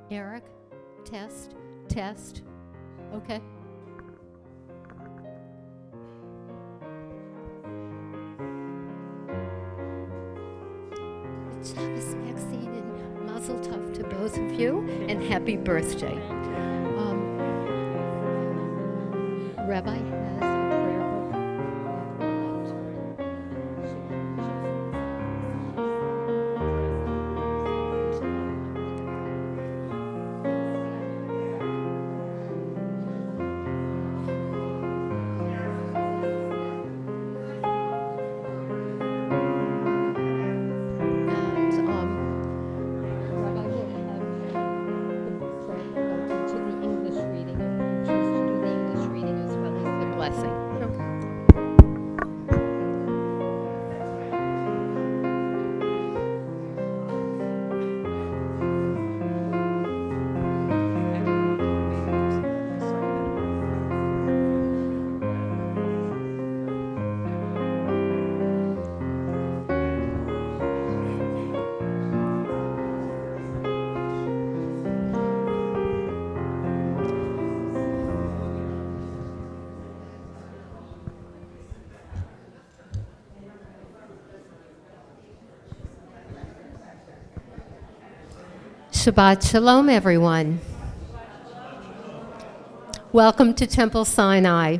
Eric, test, test. Okay. Shabbos Maxine and Mazel Tov to both of you, and happy birthday. Rabbi has a prayer book. Shabbat Shalom, everyone. Welcome to Temple Sinai.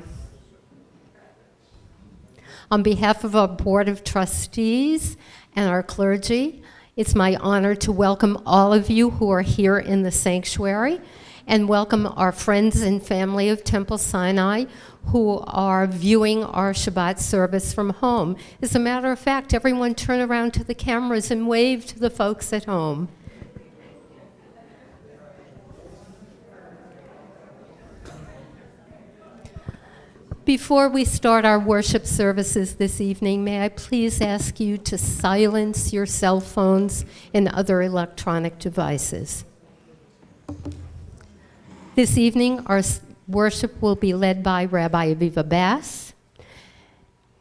On behalf of our Board of Trustees and our clergy, it's my honor to welcome all of you who are here in the sanctuary, and welcome our friends and family of Temple Sinai who are viewing our Shabbat service from home. As a matter of fact, everyone turn around to the cameras and wave to the folks at home. Before we start our worship services this evening, may I please ask you to silence your cell phones and other electronic devices. This evening, our worship will be led by Rabbi Aviva Bass,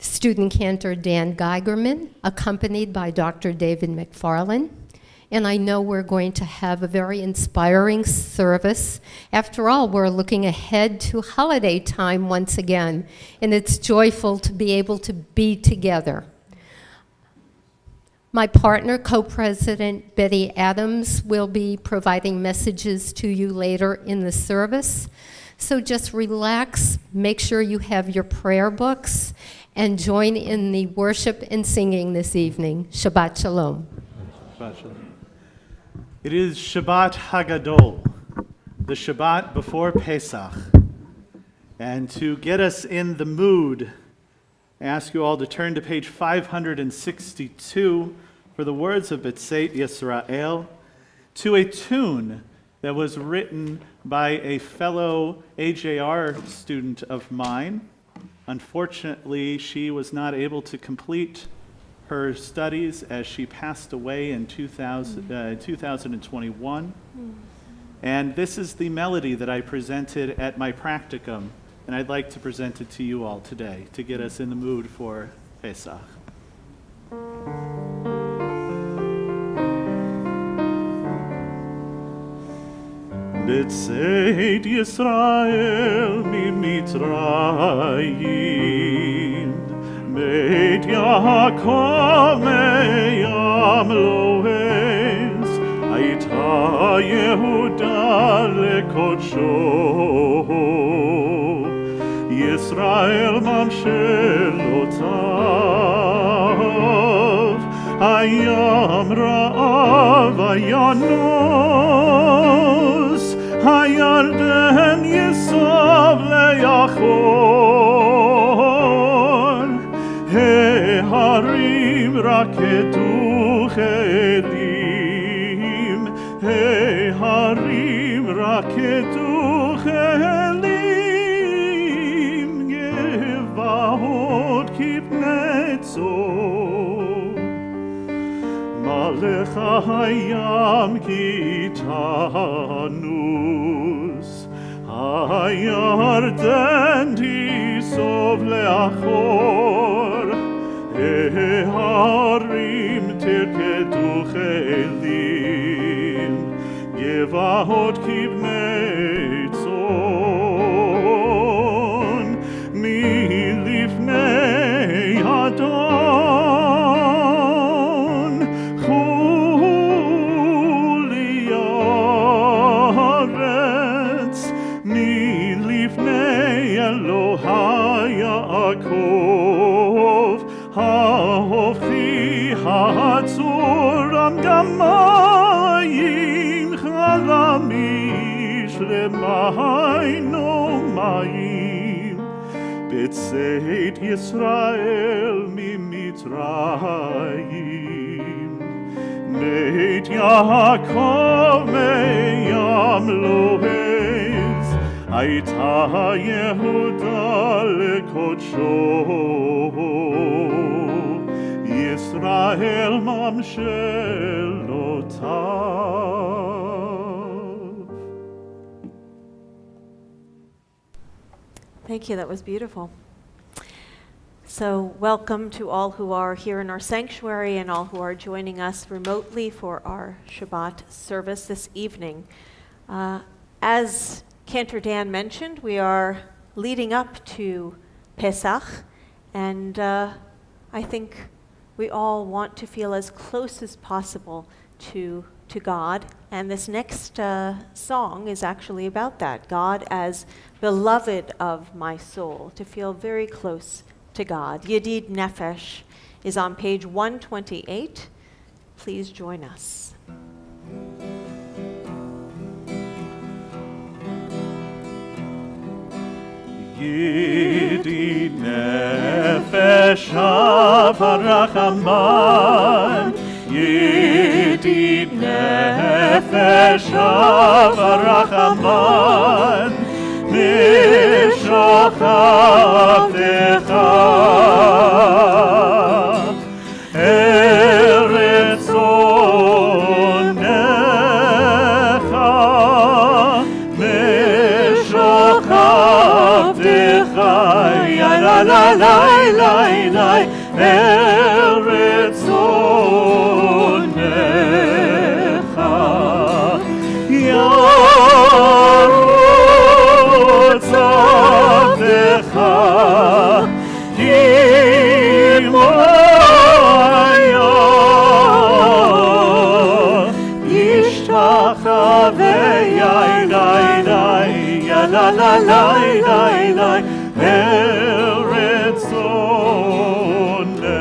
student cantor Dan Geigerman, accompanied by Dr. David McFarland. And I know we're going to have a very inspiring service. After all, we're looking ahead to holiday time once again, and it's joyful to be able to be together. My partner, co-president Betty Adams, will be providing messages to you later in the service. So just relax, make sure you have your prayer books, and join in the worship and singing this evening. Shabbat Shalom. Shabbat Shalom. It is Shabbat Hagadol, the Shabbat before Pesach. And to get us in the mood, I ask you all to turn to page 562 for the words of B'tzeit Yisrael, to a tune that was written by a fellow AJR student of mine. Unfortunately, she was not able to complete her studies as she passed away in 2021. And this is the melody that I presented at my practicum, and I'd like to present it to you all today to get us in the mood for Pesach. B'tzeit Yisrael mi Mitzrayim Beit Yaakov me'yam lo'ez Hayta Yehuda lekodsho Yisrael mamshelotav Hayam ra'av hayanos Hayarden yisov le'yachor Harim rakedu chelim Harim rakedu chelim Gevahot kipnetzor Malech hayam kitanus Hayarden tisov le'achor Harim tirkedu chelim לבאות כבני צאן מלפני אדון חולי ארץ מלפני אלוהי יעקב ההופכי הצורם גמיים חלמיש למיינו מים בצאת ישראל ממצרים בית יעקב מים לוהז הייתה יהודה לקודשו ישראל ממשלותיו. Thank you, that was beautiful. So welcome to all who are here in our sanctuary and all who are joining us remotely for our Shabbat service this evening. As Cantor Dan mentioned, we are leading up to Pesach, and I think we all want to feel as close as possible to God, and this next song is actually about that, God as beloved of my soul, to feel very close to God. Yedid Nefesh is on page 128. Please join us. Yedid Nefesh Avarachaman Yedid Nefesh Avarachaman Mishochatecha Eretz onecha Mishochatecha Ya la la la la la Eretz onecha Yarutz avdecha Imaya Yishtachave Yainai Ya la la la la la Eretz onecha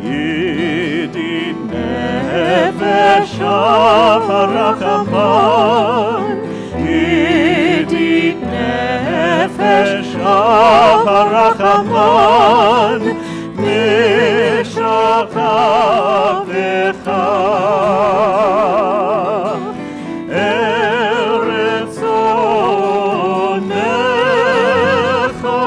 Yedid Nefesh Avarachaman Yedid Nefesh Avarachaman Mishochatecha Eretz onecha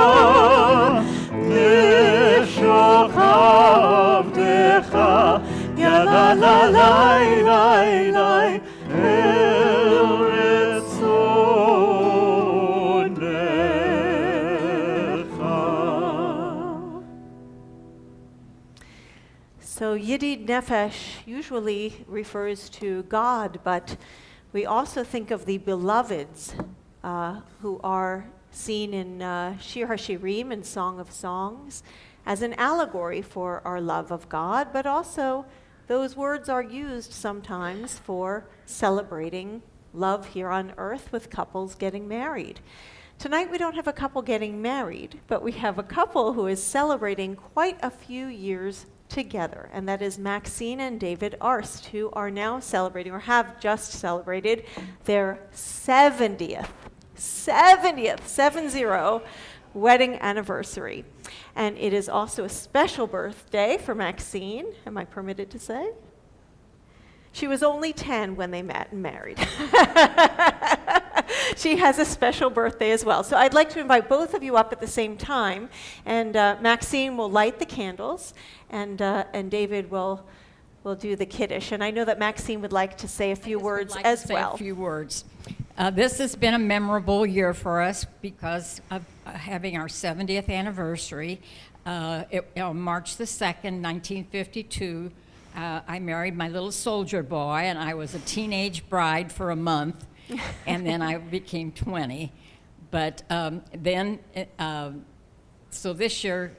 Mishochatecha Ya la la la la la Eretz onecha. So Yedid Nefesh usually refers to God, but we also think of the beloveds who are seen in Shir HaShirim and Song of Songs as an allegory for our love of God, but also those words are used sometimes for celebrating love here on earth with couples getting married. Tonight we don't have a couple getting married, but we have a couple who is celebrating quite a few years together, and that is Maxine and David Arst, who are now celebrating, or have just celebrated, their 70th wedding anniversary. And it is also a special birthday for Maxine, am I permitted to say? She was only 10 when they met and married. She has a special birthday as well. So I'd like to invite both of you up at the same time, and Maxine will light the candles, and David will do the Kiddush. And I know that Maxine would like to say a few words as well. A few words. This has been a memorable year for us because of having our 70th anniversary. On March the 2nd, 1952, I married my little soldier boy, and I was a teenage bride for a month, and then I became 20. But so this year,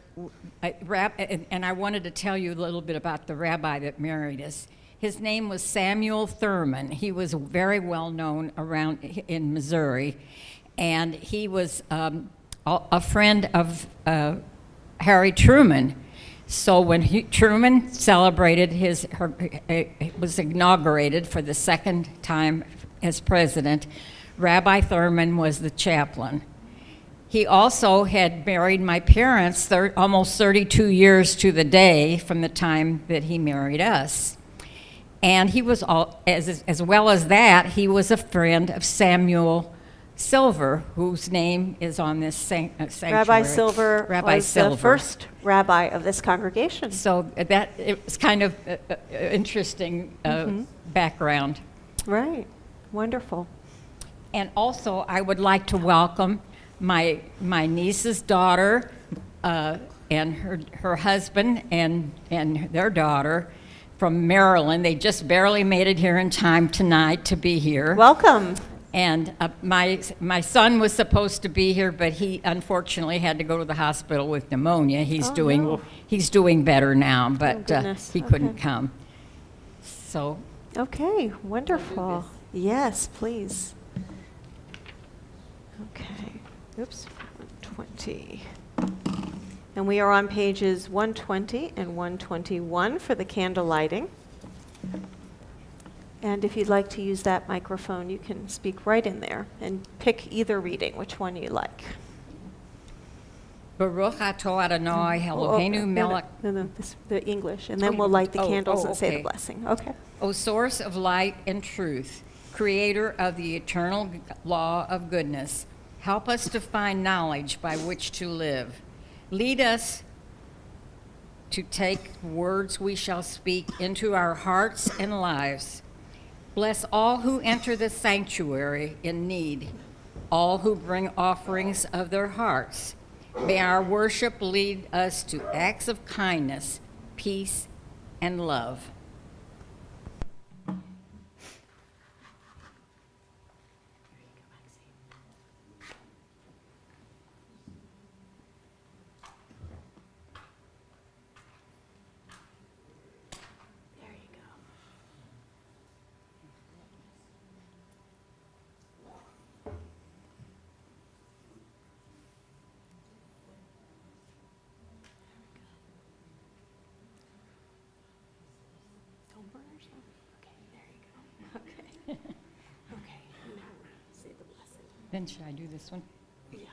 and I wanted to tell you a little bit about the rabbi that married us. His name was Samuel Thurman. He was very well known around in Missouri, and he was a friend of Harry Truman. So when Truman celebrated was inaugurated for the second time as president, Rabbi Thurman was the chaplain. He also had married my parents almost 32 years to the day from the time that he married us. And he was, as well as that, he was a friend of Samuel Silver, whose name is on this sanctuary. Rabbi Silver was Silver. the first rabbi of this congregation. So it was kind of interesting background. Right. Wonderful. And also, I would like to welcome my niece's daughter and her husband and their daughter from Maryland. They just barely made it here in time tonight to be here. Welcome. And my son was supposed to be here, but he unfortunately had to go to the hospital with pneumonia. He's doing better now, but he couldn't come. So. Okay, wonderful. Yes, please. Okay. Oops. 120. And we are on pages 120 and 121 for the candle lighting. And if you'd like to use that microphone, you can speak right in there and pick either reading, which one you like. Baruch atah Adonai Eloheinu melech. No, the English. And then we'll light the candles and say the okay. blessing. Okay. O source of light and truth, creator of the eternal law of goodness, help us to find knowledge by which to live. Lead us to take words we shall speak into our hearts and lives. Bless all who enter the sanctuary in need, all who bring offerings of their hearts. May our worship lead us to acts of kindness, peace, and love. Then should I do this one? Yeah.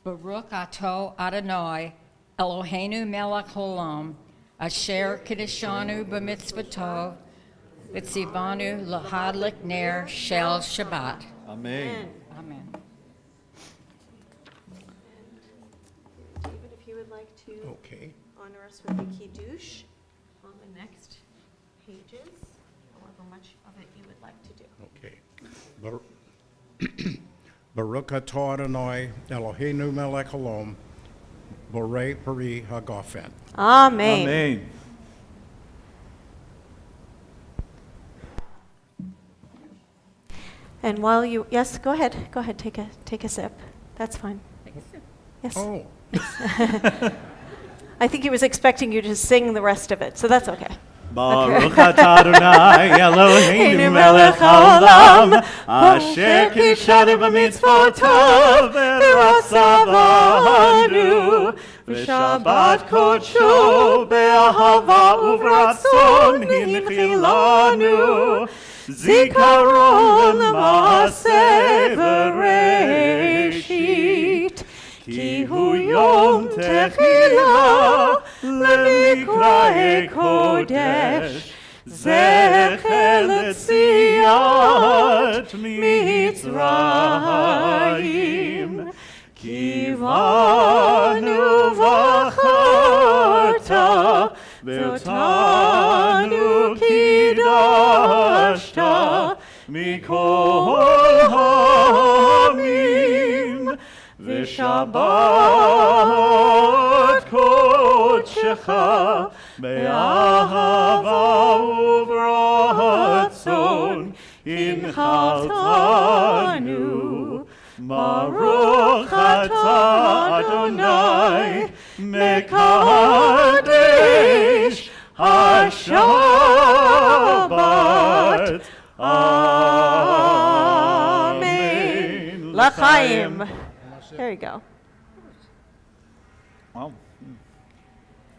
Baruch atah Adonai Eloheinu melech haolam asher kiddushanu b'mitzvotav v'tzivanu lahadlik ner shel Shabbat. Amen. Amen. David, if you would like to Okay. honor us with the Kiddush on the next pages, however much of it you would like to do. Okay. Baruch atah Adonai Eloheinu melech haolam borei peri hagafen. Amen. Amen. And while you, yes, go ahead, take a sip. That's fine. Yes. Oh, I think he was expecting you to sing the rest of it, so that's okay. Baruch atah Adonai Eloheinu melech haolam asher kiddushanu b'mitzvotav v'ratzavanu v'shabbat kodsho be'ahava uvratzon hinchilanu zikaron l'maaseh v'reshit ki hu yom techila למקראי קודש, זכר לציאת מצרים. כי בנו בחרת, ואותנו קידשת, מכל העמים, ושבת קודשך קודשך באהבה וברצון הנחלתנו. ברוך אתה אדוני מקדש השבת. Amen. L'chaim. There you go. Wow.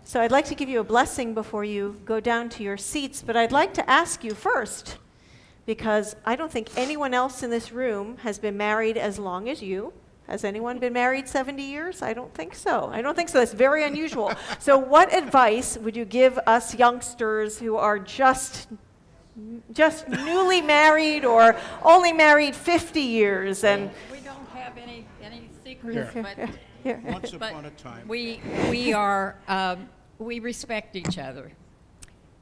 So I'd like to give you a blessing before you go down to your seats, but I'd like to ask you first, because I don't think anyone else in this room has been married as long as you. Has anyone been married 70 years? I don't think so. I don't think so. That's very unusual. So what advice would you give us youngsters who are just newly married or only married 50 years? And We don't have any secrets, but here. Once upon a time. we respect each other,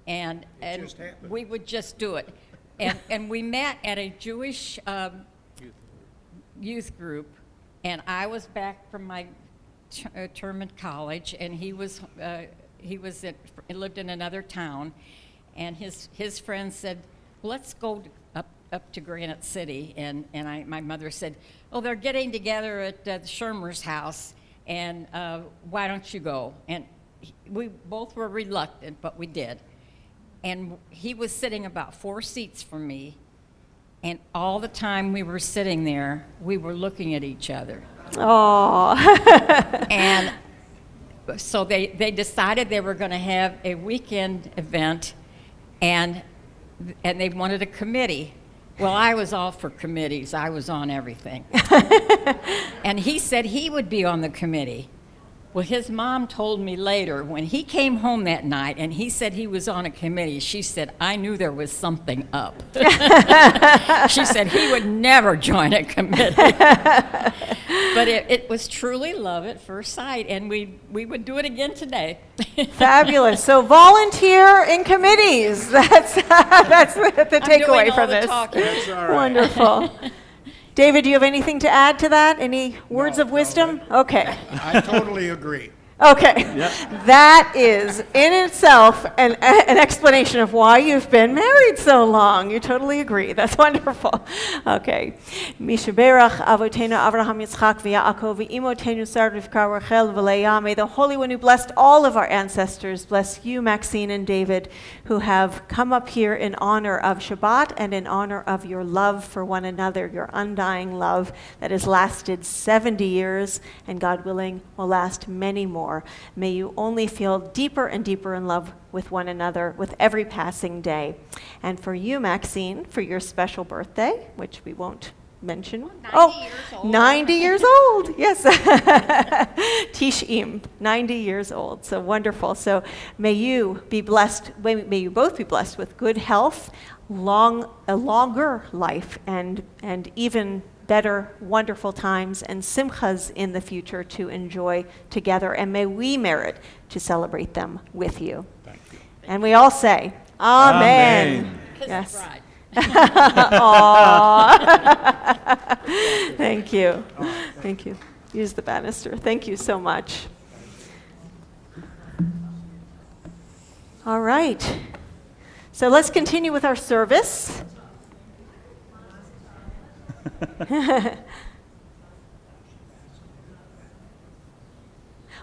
and just happened. we would just do it. And we met at a Jewish youth group, and I was back from my term at college, and he lived in another town, and his friends said, let's go up to Granite City, and my mother said, oh, they're getting together at the Shermer's house, and why don't you go? And we both were reluctant, but we did. And he was sitting about 4 seats from me, and all the time we were sitting there, we were looking at each other. Oh. And so they decided they were going to have a weekend event, and they wanted a committee. Well, I was all for committees. I was on everything. And he said he would be on the committee. Well, his mom told me later, when he came home that night and he said he was on a committee, she said, I knew there was something up. She said he would never join a committee. But it was truly love at first sight, and we would do it again today. Fabulous. So volunteer in committees. That's the takeaway from this. That's all right. Wonderful. David, do you have anything to add to that? Any words of wisdom? Okay. I totally agree. Okay. That is in itself an explanation of why you've been married so long. You totally agree. That's wonderful. Okay. Mishaberach avotenu Avraham Yitzchak v'Yaakov v'imotenu Sarah Rivka Rachel v'Leah. May the Holy One who blessed all of our ancestors bless you, Maxine and David, who have come up here in honor of Shabbat and in honor of your love for one another, your undying love that has lasted 70 years and, God willing, will last many more. May you only feel deeper and deeper in love with one another with every passing day. And for you, Maxine, for your special birthday, which we won't mention. 90 years old. 90 years old. Yes. Tish'im, 90 years old. So wonderful. So may you be blessed, may you both be blessed with good health, a longer life, and even better, wonderful times and simchas in the future to enjoy together. And may we merit to celebrate them with you. Thank you. And we all say, Amen. Kiss Yes. the bride. Aw. Thank you. Thank you. Use the banister. Thank you so much. All right. So let's continue with our service.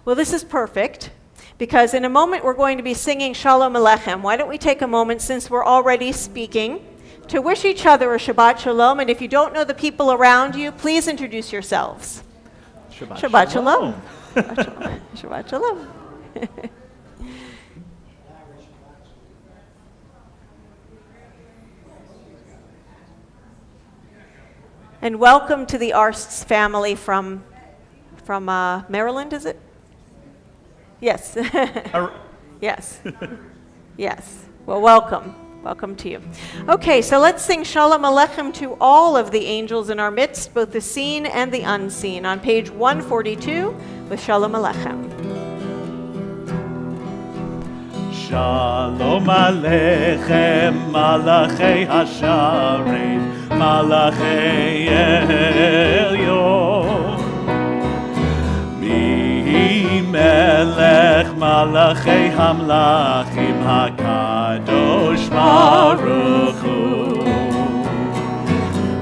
Well, this is perfect, because in a moment we're going to be singing Shalom Aleichem. Why don't we take a moment, since we're already speaking, to wish each other a Shabbat Shalom, and if you don't know the people around you, please introduce yourselves. Shabbat Shalom. Shabbat Shalom. And welcome to the Arsts family from Maryland, is it? Yes. Yes. Yes. Well, welcome. Welcome to you. Okay, so let's sing Shalom Aleichem to all of the angels in our midst, both the seen and the unseen, on page 142 with Shalom Aleichem. Shalom Aleichem, Malachei Hasharim, Malachei Elyon. מלך מלכי המלכים הקדוש ברוך הוא.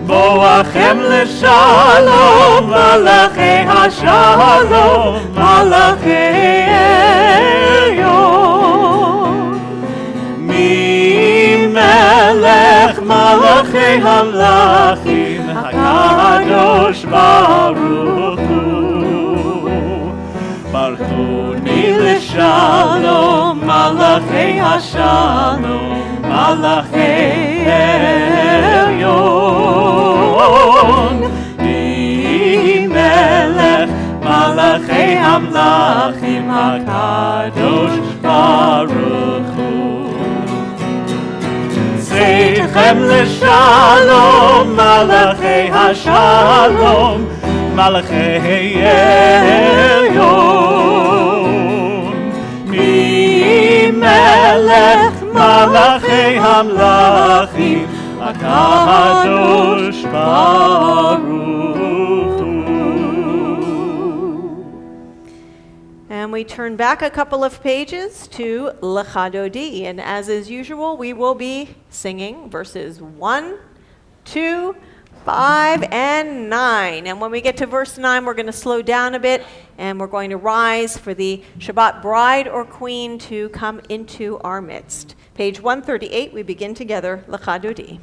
בואכם לשלום מלכי השלום מלכי עליון. מי מלך מלכי המלכים הקדוש ברוך הוא. ברכוני לשלום מלכי השלום מלכי עליון. מי מלך מלכי המלכים הקדוש ברוך הוא. צאתכם לשלום מלכי השלום מלכי עליון. מי מלך מלכי המלכים הקדוש ברוך הוא. And we turn back a couple of pages to Lecha Dodi. And as is usual, we will be singing verses 1, 2, 5, and 9. And when we get to verse 9, we're going to slow down a bit, and we're going to rise for the Shabbat bride or queen to come into our midst. Page 138, we begin together, Lecha Dodi.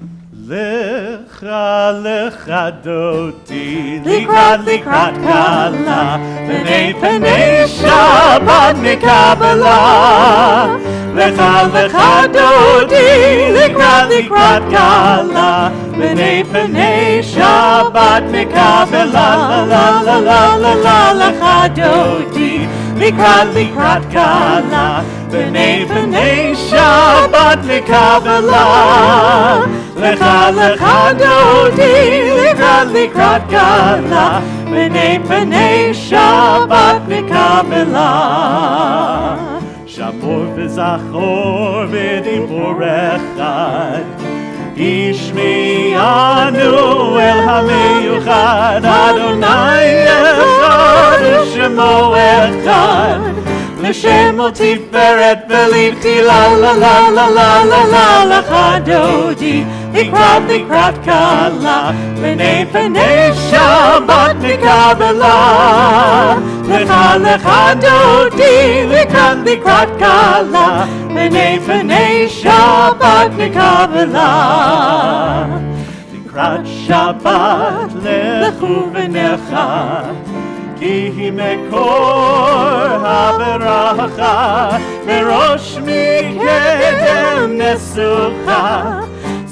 Lecha lecha dodi, likrat likrat kala, b'nei b'nei Shabbat mikabela. Lecha lecha dodi, likrat likrat kala, b'nei b'nei Shabbat mikabela. La la la la la lecha dodi, likrat likrat kala, b'nei b'nei Shabbat mikabela. Lecha lecha dodi, likrat likrat kala, b'nei b'nei Shabbat mikabela. Shamor v'zachor v'dibur echad, ishmi'anu el hameyuchad. Adonai echad u'shemo echad, l'shemo tiferet v'livti. La la la la la la la lecha dodi, likrat likrat kala, b'nei b'nei Shabbat mikabela. Lecha lecha dodi, likrat likrat kala, b'nei b'nei Shabbat mikabela. Likrat Shabbat lechu v'necha, ki hi mekor haberacha, merosh mikedem nesucha.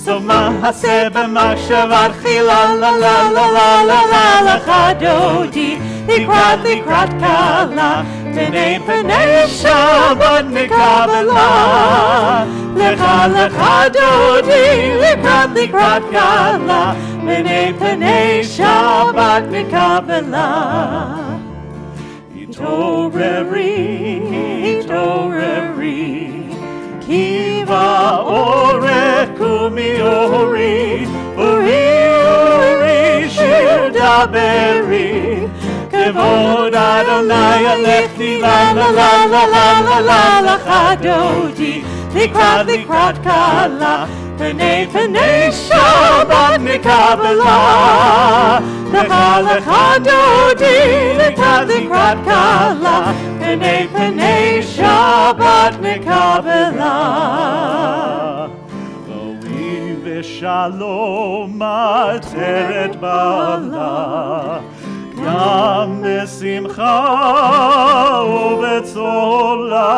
So mahaseh b'machshavat chila. La la la la la la lecha dodi, likrat likrat kala, b'nei b'nei Shabbat mikabela. Lecha lecha dodi, likrat likrat kala, b'nei b'nei Shabbat mikabela. Itoreri, itoreri, kiva orech umiori, uri uri shir daberi. Kevod Adonai alechti. La la la la la la la lecha dodi, likrat likrat kala, b'nei b'nei Shabbat mikabela. Lecha lecha dodi, likrat likrat kala, b'nei b'nei Shabbat mikabela. Lo'i v'shalom ateret bala, גם בשמחה ובצולה,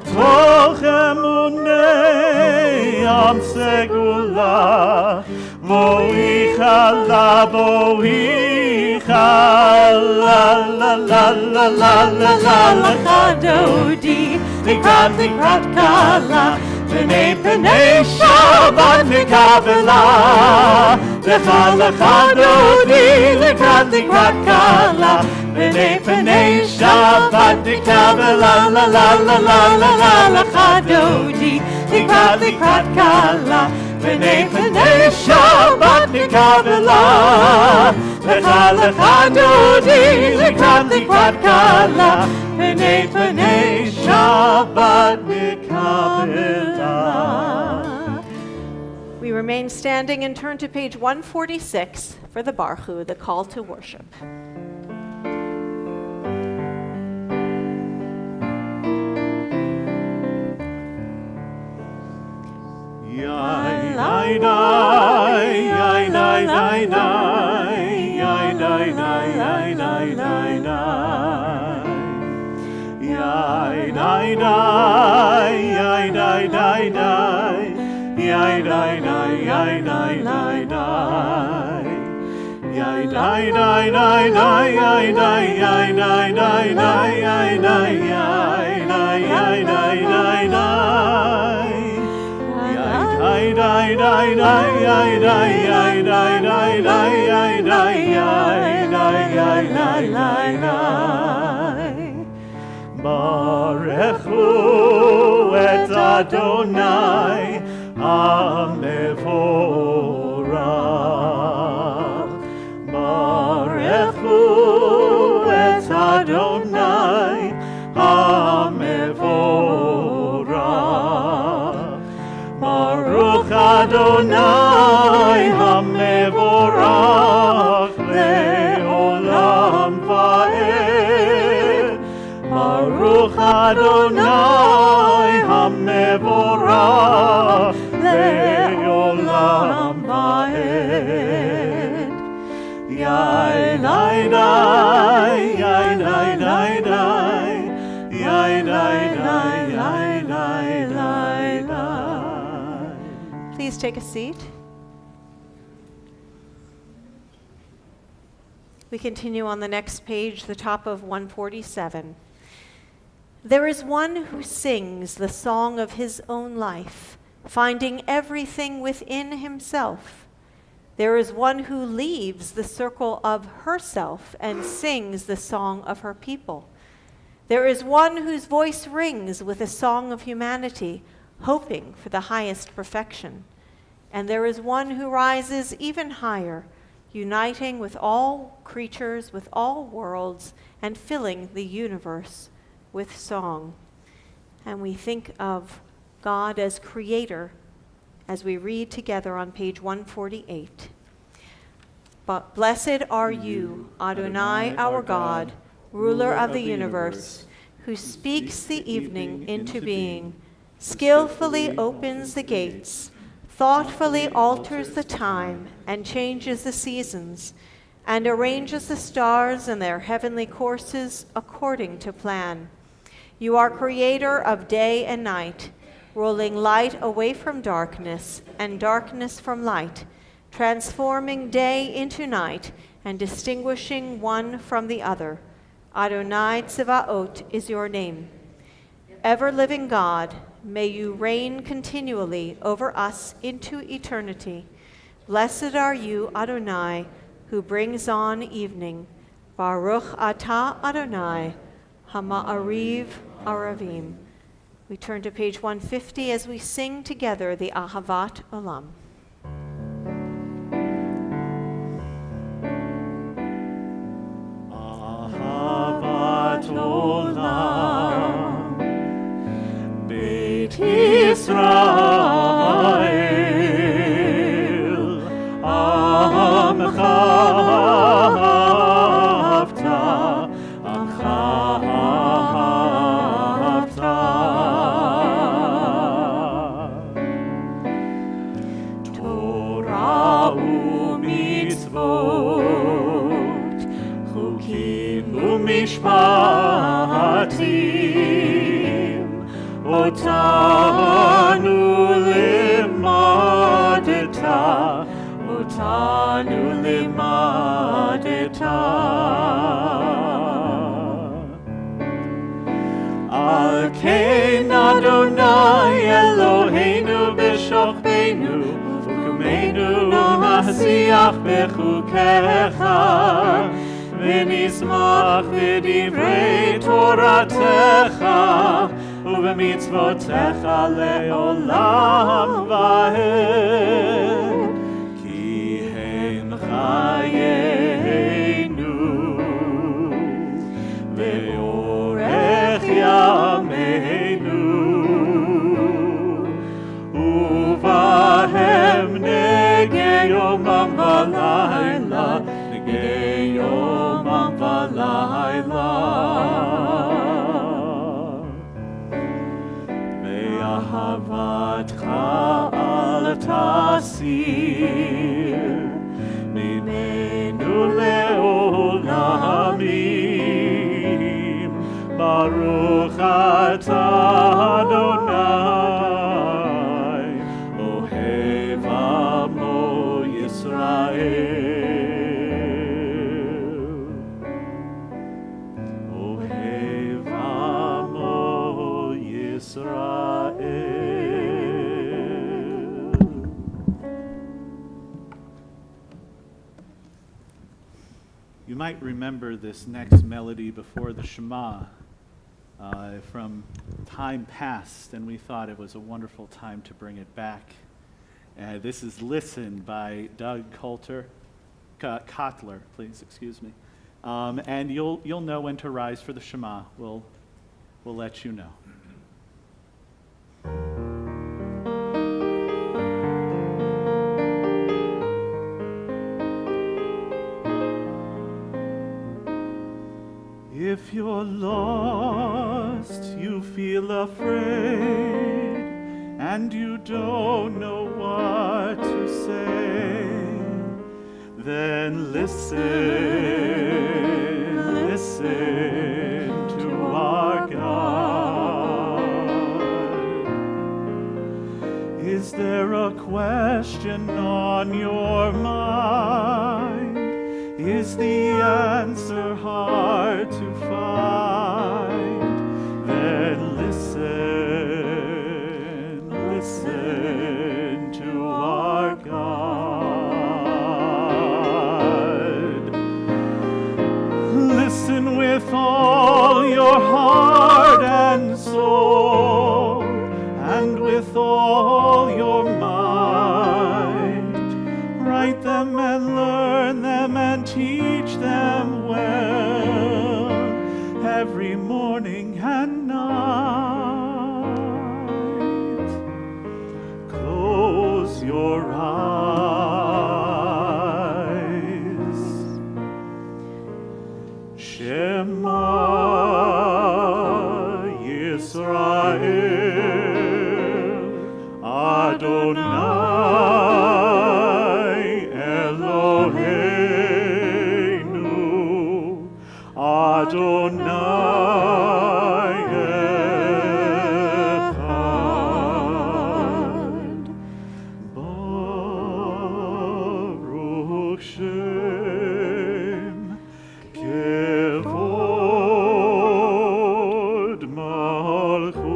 תוך אמוני ים סגולה. בואי חלה, בואי חלה, la la la la la la lecha dodi, likrat likrat kala, b'nei b'nei Shabbat mikabela. Lecha lecha dodi, likrat likrat kala, b'nei b'nei Shabbat mikabela. La la la la la la lecha dodi, likrat likrat kala, b'nei b'nei Shabbat mikabela. Lecha lecha dodi, likrat likrat kala, B'nei B'nei Shabbat Mikabela. We remain standing and turn to page 146 for the Baruch, the call to worship. Barechu et Adonai HaMevorach. Barechu et Adonai HaMevorach. Baruch Adonai HaMevorach le'olam va'ed. Baruch Adonai HaMevorach le'olam va'ed. Yai dai dai, yai dai dai dai, yai dai dai dai dai dai dai. Please take a seat. We continue on the next page, the top of 147. There is one who sings the song of his own life, finding everything within himself. There is one who leaves the circle of herself and sings the song of her people. There is one whose voice rings with a song of humanity, hoping for the highest perfection. And there is one who rises even higher, uniting with all creatures, with all worlds, and filling the universe with song. And we think of God as creator as we read together on page 148. But blessed are you, Adonai our God, ruler of the universe, who speaks the evening into being, skillfully opens the gates, thoughtfully alters the time and changes the seasons, and arranges the stars in their heavenly courses according to plan. You are creator of day and night, rolling light away from darkness and darkness from light, transforming day into night and distinguishing one from the other. Adonai Tzevaot is your name. Ever-living God, may you reign continually over us into eternity. Blessed are you, Adonai, who brings on evening. Baruch atah Adonai, Hama'ariv Aravim. We turn to page 150 as we sing together the Ahavat Olam. Ahavat Olam, Beit Yisrael, Amcha Ahavta, Amcha Ahavta. Torah u'mitzvot, chukim u'mishpatim, otanu limadeta, otanu limadeta. Al kein Adonai Eloheinu b'shokbeinu, v'kumenu nasiach b'chukecha, v'nismach v'divrei Toratecha, ובמצוותיך לעולם ועד, כי הם חיינו ואורנו אהבתך אל תסיר ממנו לעולמים. ברוך אתה אדוני, אוהב עמו ישראל. אוהב עמו ישראל. You might remember this next melody before the Shema from time past, and we thought it was a wonderful time to bring it back. This is Listen by Doug Kotler, please, excuse me. And you'll know when to rise for the Shema. We'll let you know. If you're lost, you feel afraid, and you don't know what to say, then listen to our God. Is there a question on your mind? Is the answer hard to find? Then listen to our God. Listen with all your heart and soul, and with all your mind. Write them and learn them and teach them well, every morning and night. Close your eyes. Shema Yisrael Adonai Eloheinu Adonai Echad. Baruch Shem Kevod Malchuto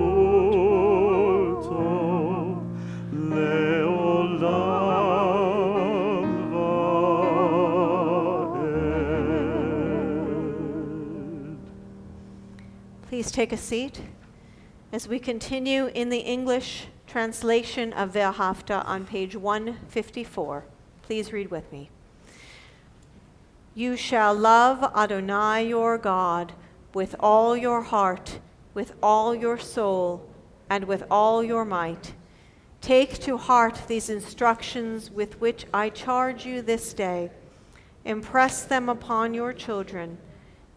Leolam Vaed. Please take a seat as we continue in the English translation of Ve'ahavta on page 154. Please read with me. You shall love Adonai your God with all your heart, with all your soul, and with all your might. Take to heart these instructions with which I charge you this day. Impress them upon your children.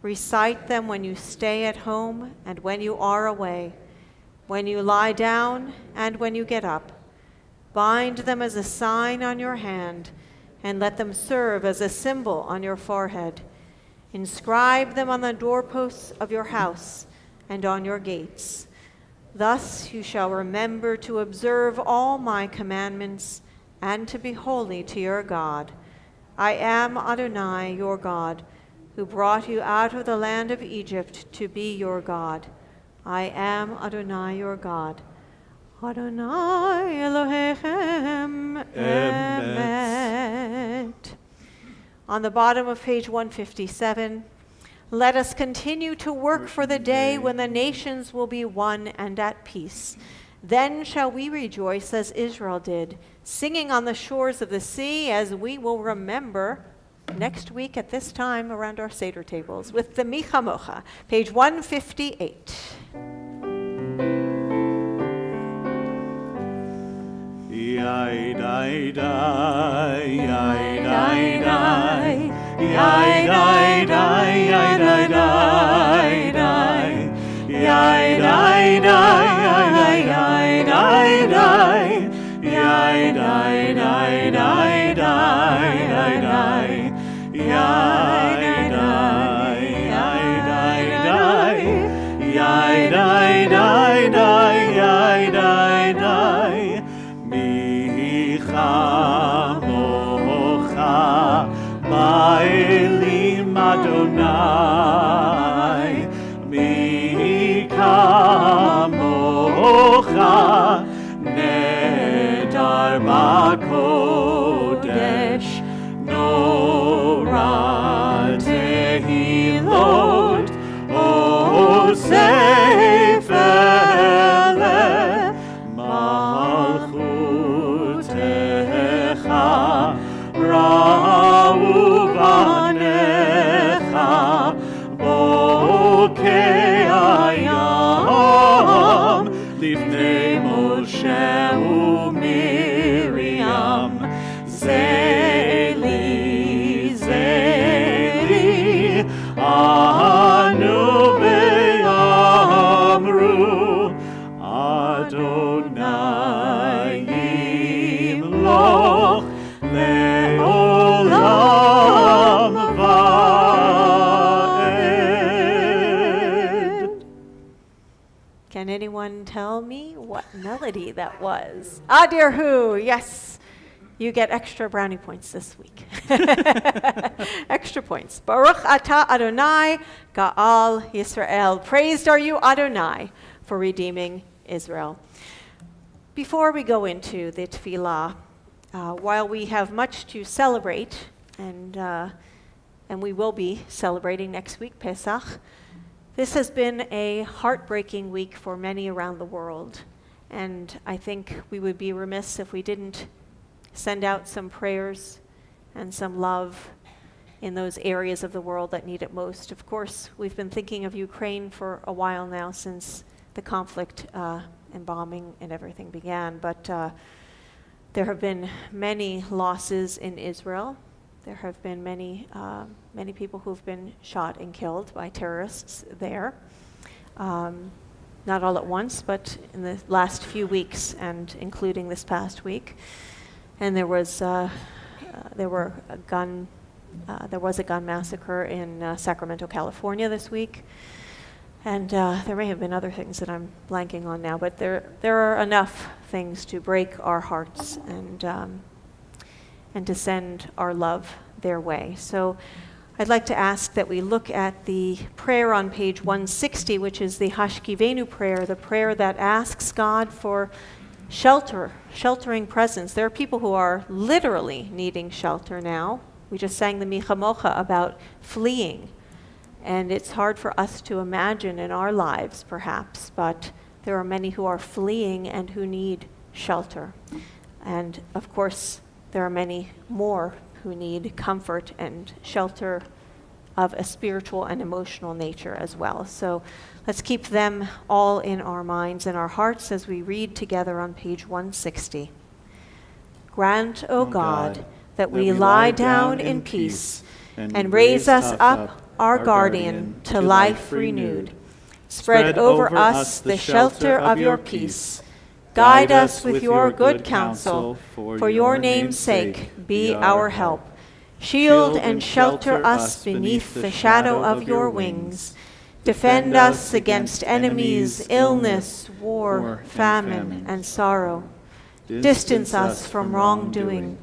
Recite them when you stay at home and when you are away, when you lie down and when you get up. Bind them as a sign on your hand, and let them serve as a symbol on your forehead. Inscribe them on the doorposts of your house and on your gates. Thus you shall remember to observe all my commandments and to be holy to your God. I am Adonai, your God, who brought you out of the land of Egypt to be your God. I am Adonai, your God. Adonai Elohechem Emet. On the bottom of page 157, let us continue to work for the day when the nations will be one and at peace. Then shall we rejoice as Israel did, singing on the shores of the sea, as we will remember next week at this time around our Seder tables with the Mi Chamocha, page 158. Yai dai dai, yai dai dai, yai dai dai, yai dai dai dai, yai dai dai, yai dai dai. Nedar Bakodesh, Nora Tehilot, Osef Ele, Malchutecha, Ra'u Banecha, Bokei Hayam, Lifnei Moshe uMiriam, Zeli, Zeli, Anu ve'amru, Adonai yimloch le'olam va'ed. Can anyone tell me what melody that was? Adirhu, yes. You get extra brownie points this week. Extra points. Baruch atah Adonai, Ga'al Yisrael. Praised are you, Adonai, for redeeming Israel. Before we go into the tefillah, while we have much to celebrate, and we will be celebrating next week, Pesach, this has been a heartbreaking week for many around the world. And I think we would be remiss if we didn't send out some prayers and some love in those areas of the world that need it most. Of course, we've been thinking of Ukraine for a while now since the conflict and bombing and everything began. But there have been many losses in Israel. There have been many people who've been shot and killed by terrorists there. Not all at once, but in the last few weeks, and including this past week. And there was a gun massacre in Sacramento, California this week. And there may have been other things that I'm blanking on now, but there are enough things to break our hearts and to send our love their way. So I'd like to ask that we look at the prayer on page 160, which is the Hashkivenu prayer, the prayer that asks God for sheltering presence. There are people who are literally needing shelter now. We just sang the Michamocha about fleeing, and it's hard for us to imagine in our lives, perhaps, but there are many who are fleeing and who need shelter. And of course, there are many more who need comfort and shelter of a spiritual and emotional nature as well. So let's keep them all in our minds and our hearts as we read together on page 160. Grant, O God, that we lie down in peace and raise us up, our guardian, to life renewed. Spread over us the shelter of your peace. Guide us with your good counsel. For your name's sake, be our help. Shield and shelter us beneath the shadow of your wings. Defend us against enemies, illness, war, famine, and sorrow. Distance us from wrongdoing.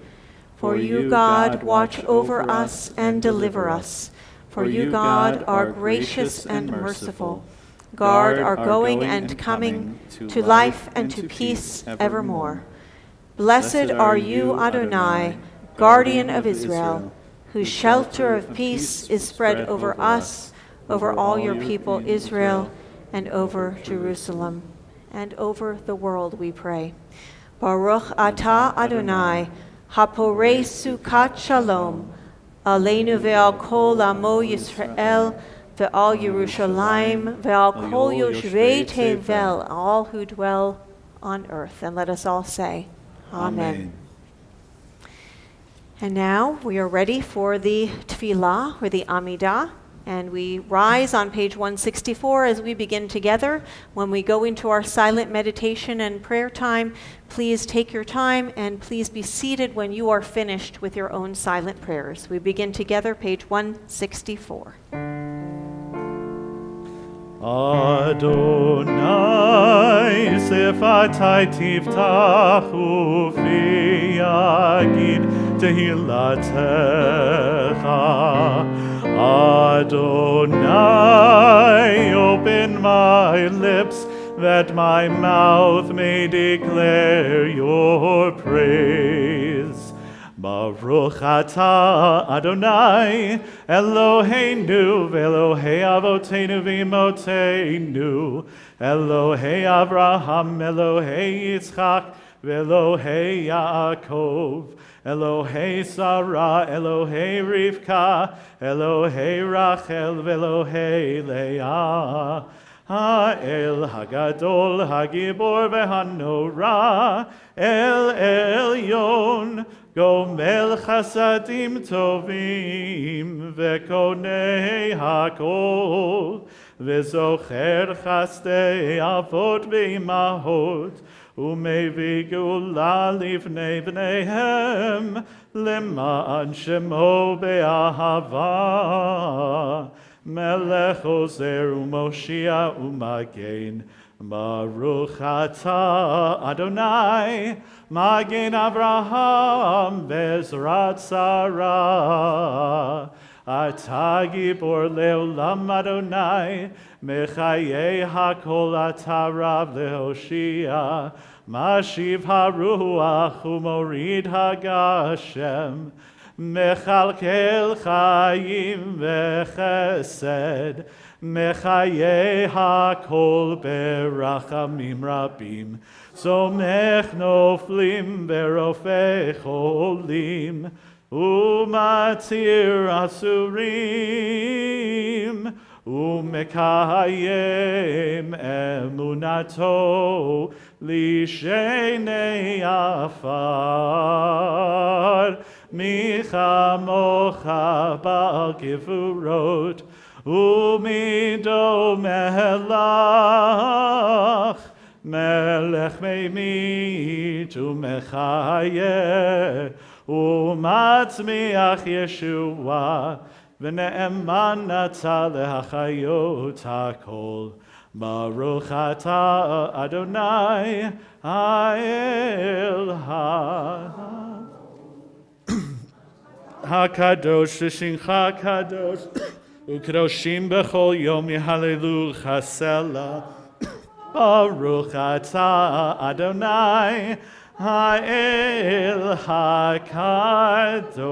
For you, God, watch over us and deliver us. For you, God, are gracious and merciful. Guard our going and coming to life and to peace evermore. Blessed are you, Adonai, guardian of Israel, whose shelter of peace is spread over us, over all your people Israel, and over Jerusalem, and over the world, we pray. Baruch atah Adonai, haporei sukat shalom, aleinu ve'al kol amo Yisrael, ve'al Yerushalayim, ve'al kol yoshvei tevel, all who dwell on earth. And let us all say, Amen. And now we are ready for the tefillah, or the Amidah, and we rise on page 164 as we begin together. When we go into our silent meditation and prayer time, please take your time and please be seated when you are finished with your own silent prayers. We begin together, page 164. Adonai sefatai tiftachu fi yagid tehilatecha. Adonai, open my lips, that my mouth may declare your praise. Baruch atah Adonai, Eloheinu v'Elohei avoteinu v'imotenu, Elohei Avraham, Elohei Yitzchak, v'Elohei Yaakov, Elohei Sarah, Elohei Rivka, Elohei Rachel, v'Elohei Leah. Ha'el Hagadol, Hagibor v'Hanora, El Elyon, Gomel Chasadim Tovim, V'Konei Hakol, V'Zocher Chasdei Avot v'Imahot, U'Mevi Gula Livnei Bneihem, Lema'an Shemo Be'ahava, Melech Ozer U'Moshia U'Magen, Baruch atah Adonai, Magen Avraham Bezrat Sarah. Atah Gibor Leolam Adonai, Mechayei Hakol atah Rav Lehoshia, Mashiv Haruach U'Morid Hagashem, Mechalkel Chayim V'Chesed, Mechayei hakol berachamim rabim, somech noflim berofei cholim, umatir asurim, umekayem emunato lishenei afar, michamocha bal givurot, Umido melach, melech meimit umechaye, umatzmiach Yeshua, v'ne'eman nata lehachayot hakol. Baruch atah Adonai ha'el ha'kadosh v'shincha kadosh. Ukroshim b'chol yom yehallelu chasela. Baruch atah Adonai ha'el ha'kadosh.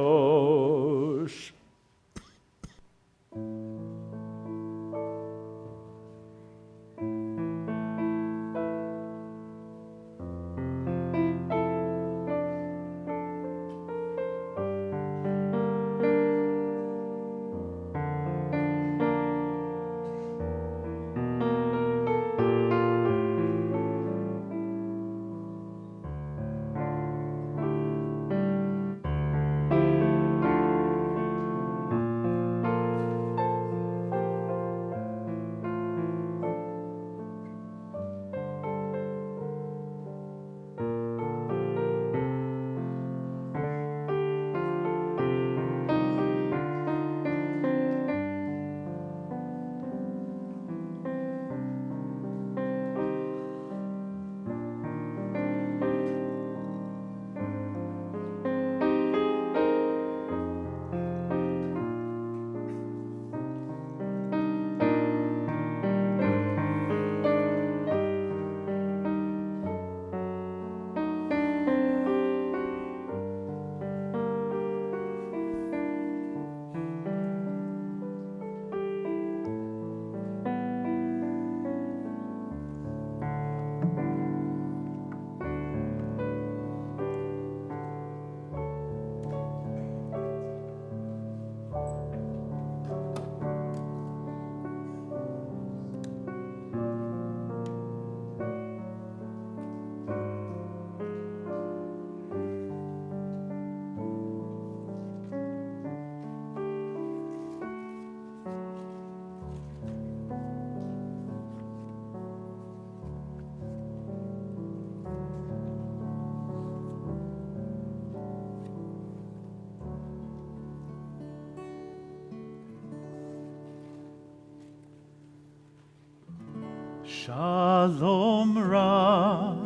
Shalom Rav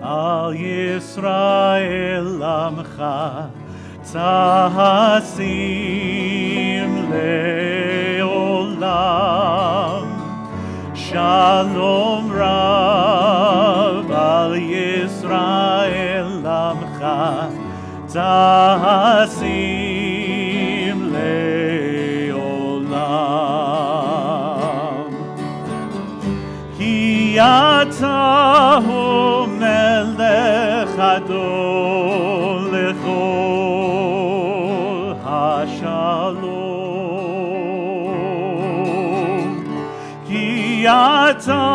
al Yisrael Amcha Tahasim Leolam Shalom Rav al Yisrael Amcha Tasim Leolam Ki Ata Hu Melech Adon Lechol HaShalom Ki Ata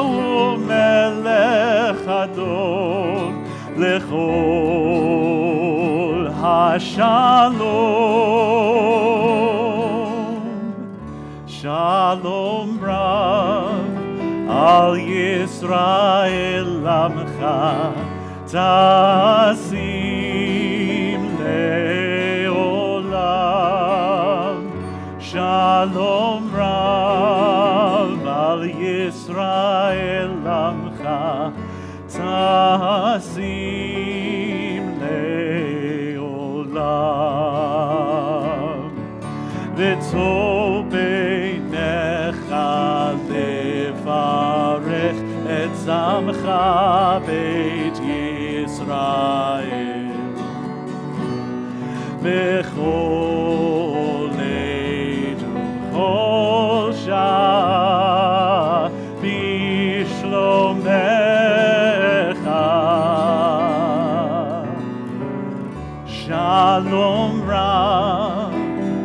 Hu Melech Adon Lechol HaShalom Shalom Rav al Yisrael Amcha Tasim Leolam Shalom Rav al Yisrael Amcha Tasim Leolam V'tov beinecha levarech et zamcha beit Yisrael Bechol edu chol shah bishlomecha Shalom Rav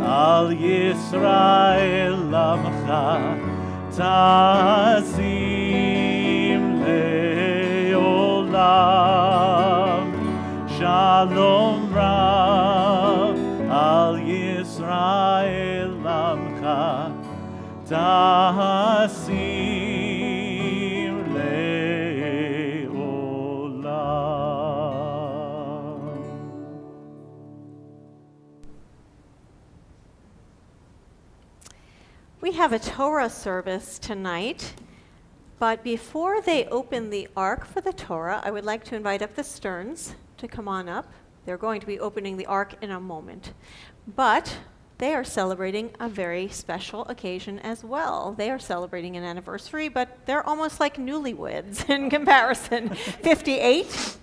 al Yisrael Amcha Tasim Leolam Shalom Rav al Yisrael Amcha Tasim Leolam. We have a Torah service tonight, but before they open the Ark for the Torah, I would like to invite up the Stearns to come on up. They're going to be opening the Ark in a moment. But they are celebrating a very special occasion as well. They are celebrating an anniversary, but they're almost like newlyweds in comparison. 58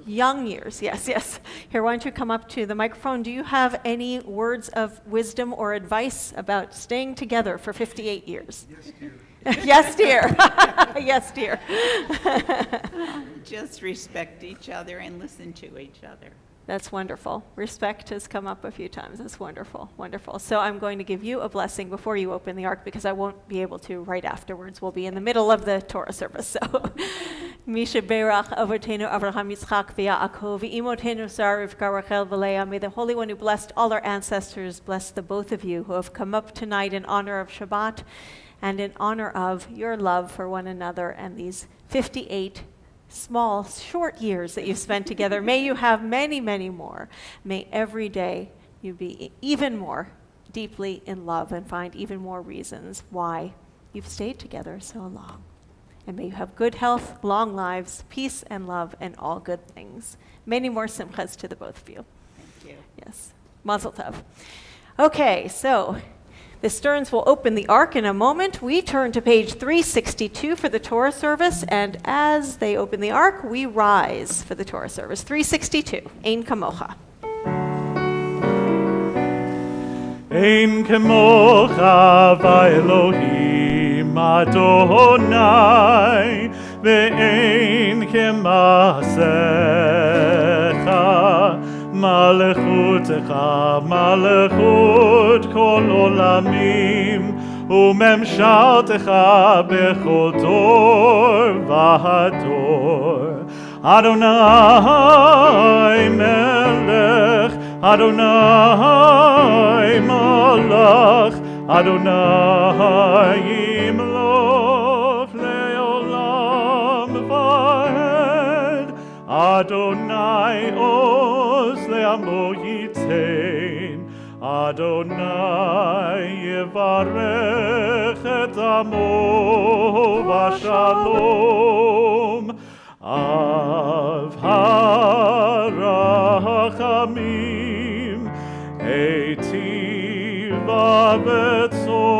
young years. Yes. Here, why don't you come up to the microphone? Do you have any words of wisdom or advice about staying together for 58 years? Yes, dear. Yes, dear. Just respect each other and listen to each other. That's wonderful. Respect has come up a few times. That's wonderful, wonderful. So I'm going to give you a blessing before you open the Ark because I won't be able to right afterwards. We'll be in the middle of the Torah service. So, Misha Berach Avotenu Avraham Yitzchak v'Yaakov Imotenu Sarah Rivka Rachel v'Leah. May the Holy One who blessed all our ancestors bless the both of you who have come up tonight in honor of Shabbat and in honor of your love for one another and these 58 small, short years that you've spent together. May you have many, many more. May every day you be even more deeply in love and find even more reasons why you've stayed together so long. And may you have good health, long lives, peace and love, and all good things. Many more simchas to the both of you. Thank you. Yes. Mazel tov. Okay, so the Stearns will open the Ark in a moment. We turn to page 362 for the Torah service, and as they open the Ark, we rise for the Torah service. 362, Ein Kamocha. Ein kamocha v'Elohim Adonai ve'ein kemasecha Malechutecha malechut kol olamim umemshaltecha bechol dor v'hador Adonai melech Adonai malach Adonai yimloch leolam va'ed Adonai oz le'amo yitain Adonai yevarech et amo v'shalom Av harachamim eitiva betzoncha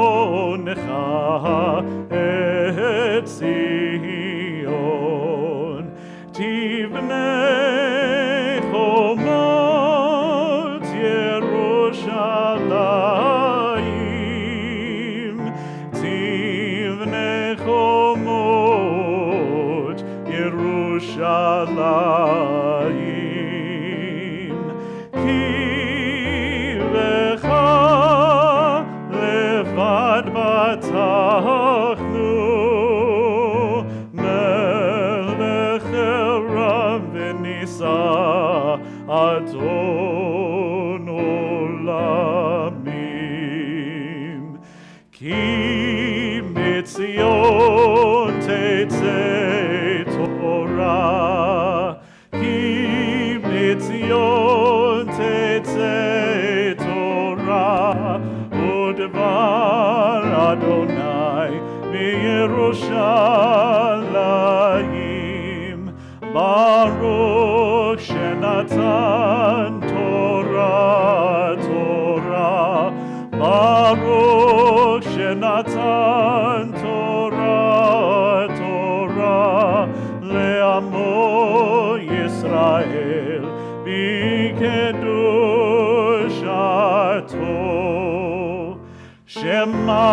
Yerushalayim. Ki lecha levad batachnu, melech Erev v'nisa Adon olamim. Ki mitzion tetzeh Torah, ki mitzion tetzeh Torah, udvar Adonai miYerushalayim. Baruch shenatan Torah, Torah. Baruch shenatan Torah, Torah. Le'amo Yisrael b'kedushato. Shema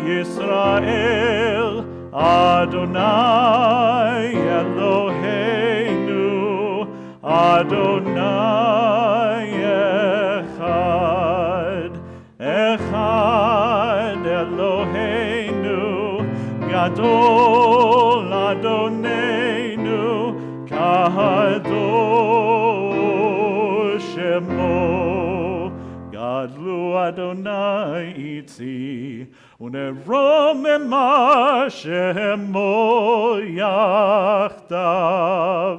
Yisrael, Adonai Eloheinu, Adonai Echad, Echad Eloheinu, Gadol Adonenu, Kadosh Shemo. Gadlu Adonai itzi, uneromema shemo yachdav.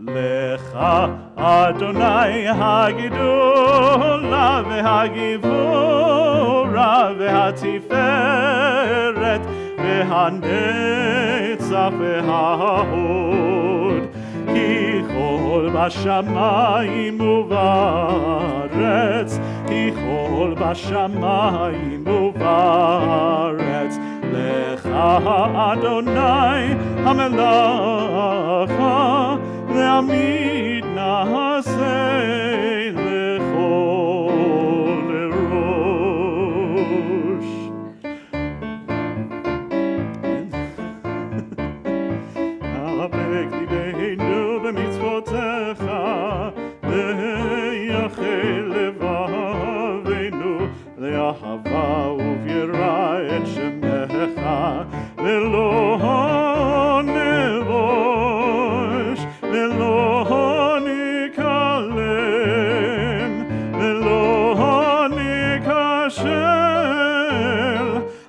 Lecha Adonai hagidola v'hagivura v'hatiferet v'hanetzach v'hahod. Ki chol b'shamayim u'va'aretz, ki chol b'shamayim u'va'aretz. Lecha Adonai hamelacha, le'amid na'aseh lechol rosh. Habek libeinu b'mitzvotecha, le'yachel levaveinu, le'ahava u'v'yira et shemecha, le'lo nevosh, le'lo nikalem, le'lo nikashel,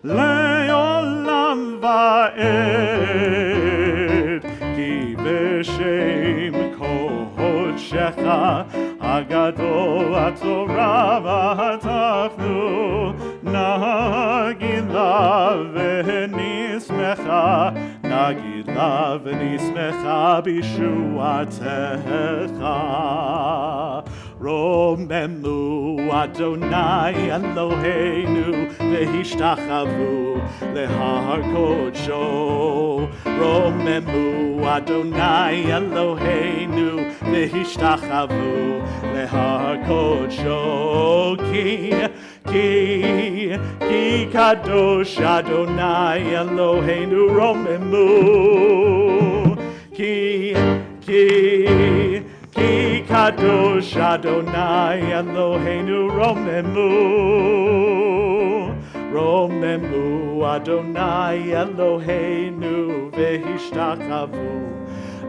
le'olam va'ed. Ki b'shem kodshecha hagadol haTorah v'hatachnu, nagid la v'nismecha, nagid la v'nismecha b'shuatecha. Romemu Adonai Eloheinu v'hishtachavu lehar kodsho. Romemu Adonai Eloheinu v'hishtachavu lehar kodsho. Ki kadosh Adonai Eloheinu romemu. Ki kadosh Adonai Eloheinu romemu. Romemu Adonai Eloheinu v'hishtachavu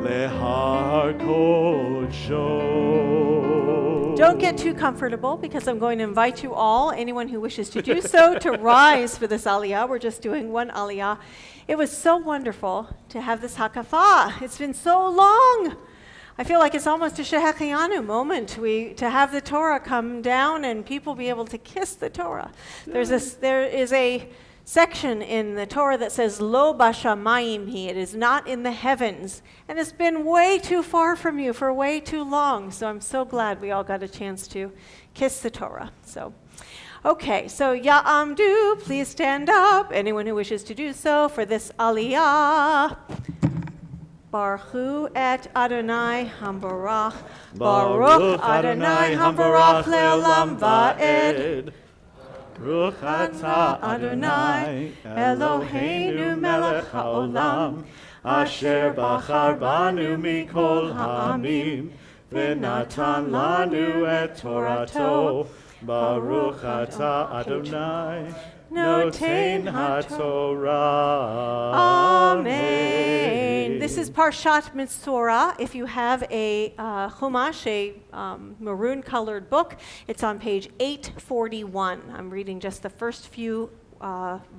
lehar kodsho. Don't get too comfortable because I'm going to invite you all, anyone who wishes to do so, to rise for this aliyah. We're just doing one aliyah. It was so wonderful to have this hakafah. It's been so long. I feel like it's almost a Shehechianu moment to have the Torah come down and people be able to kiss the Torah. There is a section in the Torah that says, Lo bashamayim hi, it is not in the heavens. And it's been way too far from you for way too long. So I'm so glad we all got a chance to kiss the Torah. Okay, so Ya'amdu, please stand up. Anyone who wishes to do so for this aliyah. Baruch et Adonai Hambarach. Baruch Adonai Hambarach le'olam va'ed. Baruch atah Adonai Eloheinu melech ha'olam. asher bachar banu mikol ha'amim, v'natan lanu et Torato, Baruch atah Adonai, noten haTorah. Amen. This is Parshat Mitzorah. If you have a Chumash, a maroon-colored book, it's on page 841. I'm reading just the first few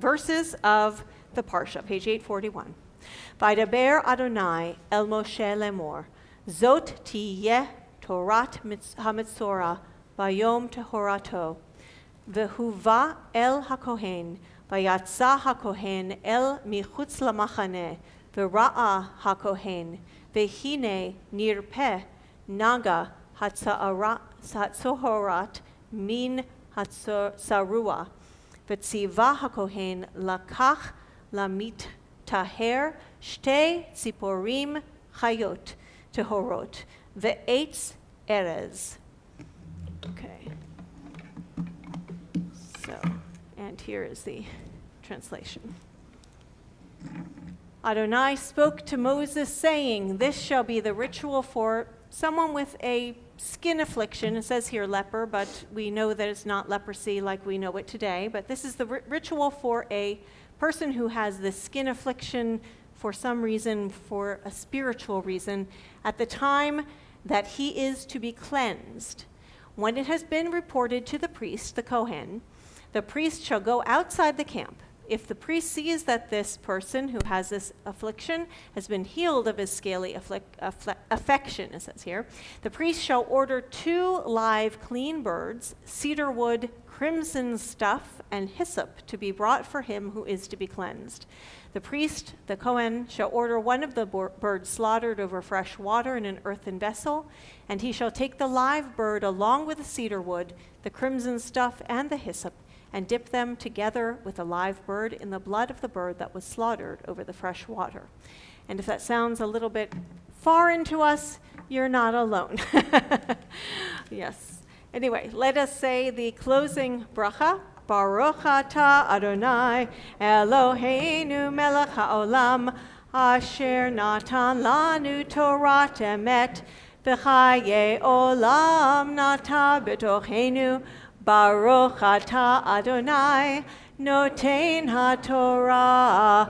verses of the Parsha, page 841. Vaydaber Adonai el Moshe lemor, Zot tiyeh Torat HaMitzorah, Bayom Tehorato, Vehuva el HaKohen, Vayatza HaKohen el Michutz LaMachaneh, V'ra'a HaKohen, Vehine nirpeh naga hatzohorat min hatzarua, V'tziva HaKohen lakach lamit taher shte tziporim chayot tehorot, Ve'etz erez. Okay. So, and here is the translation. Adonai spoke to Moses, saying, "This shall be the ritual for someone with a skin affliction." It says here leper, but we know that it's not leprosy like we know it today. But this is the ritual for a person who has this skin affliction for some reason, for a spiritual reason, at the time that he is to be cleansed. When it has been reported to the priest, the Kohen, the priest shall go outside the camp. If the priest sees that this person who has this affliction has been healed of his scaly affection, it says here, the priest shall order 2 live clean birds, cedar wood, crimson stuff, and hyssop to be brought for him who is to be cleansed. The priest, the Kohen, shall order one of the birds slaughtered over fresh water in an earthen vessel, and he shall take the live bird along with the cedar wood, the crimson stuff, and the hyssop, and dip them together with a live bird in the blood of the bird that was slaughtered over the fresh water. And if that sounds a little bit foreign to us, you're not alone. Yes. Anyway, let us say the closing bracha. Baruch atah Adonai Eloheinu melech haolam, asher natan lanu Torat emet, v'chaye olam nata b'tochenu. Baruch atah Adonai noten haTorah.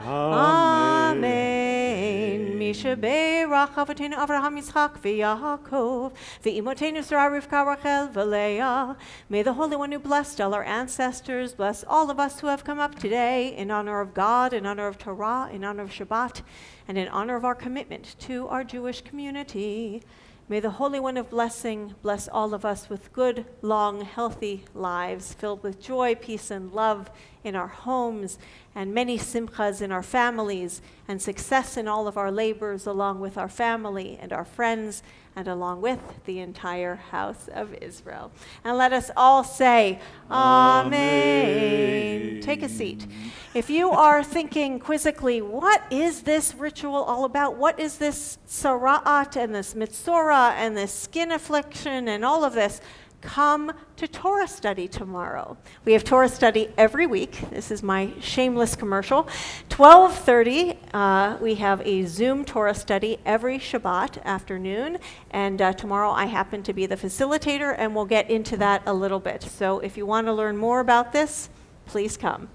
Amen. Mishaberach avotenu Avraham, Yitzchak, v'Yaakov, v'imotenu Sarah, Rivka, Rachel, v'Leah. May the Holy One who blessed all our ancestors bless all of us who have come up today in honor of God, in honor of Torah, in honor of Shabbat, and in honor of our commitment to our Jewish community. May the Holy One of blessing bless all of us with good, long, healthy lives filled with joy, peace, and love in our homes, and many simchas in our families, and success in all of our labors along with our family and our friends, and along with the entire house of Israel. And let us all say, Amen. Take a seat. If you are thinking quizzically, what is this ritual all about? What is this sara'at and this mitzorah and this skin affliction and all of this? Come to Torah study tomorrow. We have Torah study every week. This is my shameless commercial. 12:30, we have a Zoom Torah study every Shabbat afternoon. And tomorrow I happen to be the facilitator, and we'll get into that a little bit. So if you want to learn more about this, please come.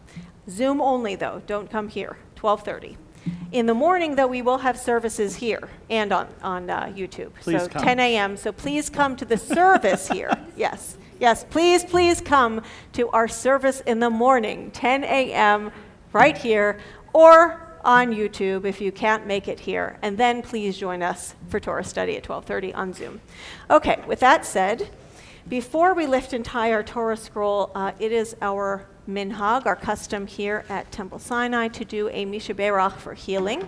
Zoom only, though. Don't come here. 12:30. In the morning, though, we will have services here and on YouTube. Please so come. 10 a.m. So please come to the service here. Yes, please come to our service in the morning, 10 a.m. right here, or on YouTube if you can't make it here. And then please join us for Torah study at 12:30 on Zoom. Okay, with that said, before we lift and tie our Torah scroll, it is our minhag, our custom here at Temple Sinai, to do a mishaberach for healing.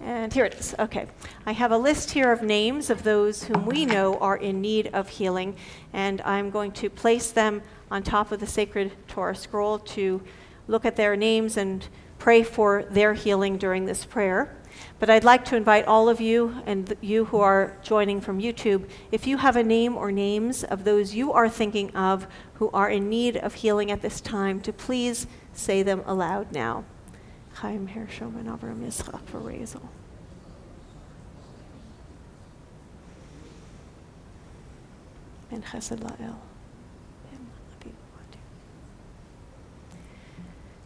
And here it is. Okay. I have a list here of names of those whom we know are in need of healing, and I'm going to place them on top of the sacred Torah scroll to look at their names and pray for their healing during this prayer. But I'd like to invite all of you, and you who are joining from YouTube, if you have a name or names of those you are thinking of who are in need of healing at this time, to please say them aloud now. Chaim Hershom and Avram Yitzchak for Razel. and chesed la'el.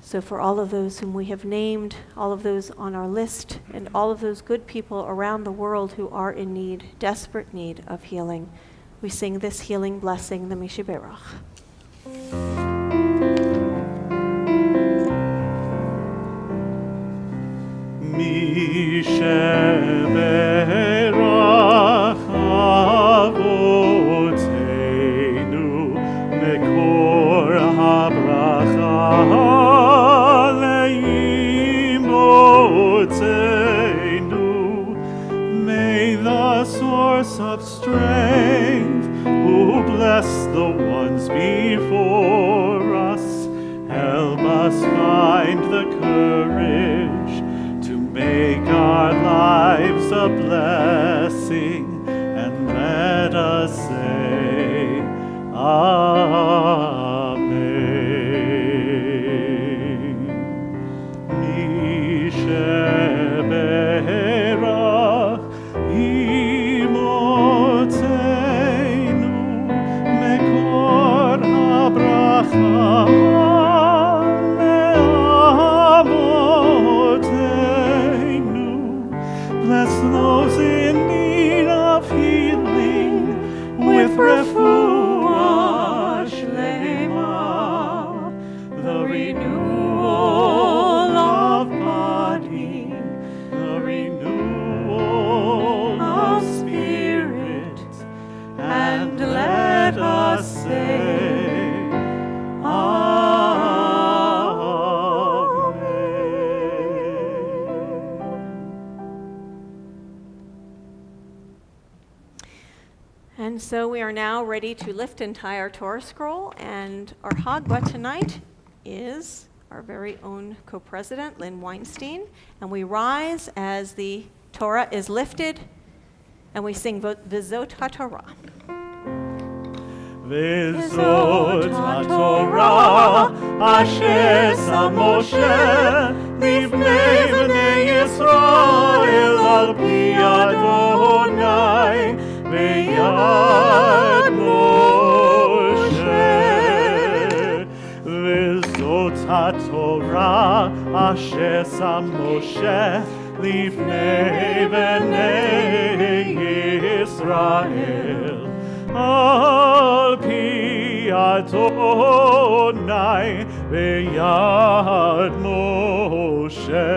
So for all of those whom we have named, all of those on our list, and all of those good people around the world who are in need, desperate need of healing, we sing this healing blessing, the Mishiberach. Mishiberach Avotenu Mekor HaBracha May the source of strength, who bless the ones before us, help us find the courage to make our lives a blessing, and let us say, Amen. Misheberach imotenu mekor habracha le'avotenu. Bless those in need of healing with refuah shlema, the renewal of body, the renewal of spirit, and let us say, And so we are now ready to lift and tie our Torah scroll, and our Hagba tonight is our very own co-president, Lynn Weinstein, and we rise as the Torah is lifted, and we sing V'zot HaTorah. V'zot HaTorah asher sam Moshe livnei bnei Yisrael al pi Adonai V'yad Moshe. V'zot HaTorah asher sam Moshe livnei bnei Yisrael al pi Adonai V'yad Moshe.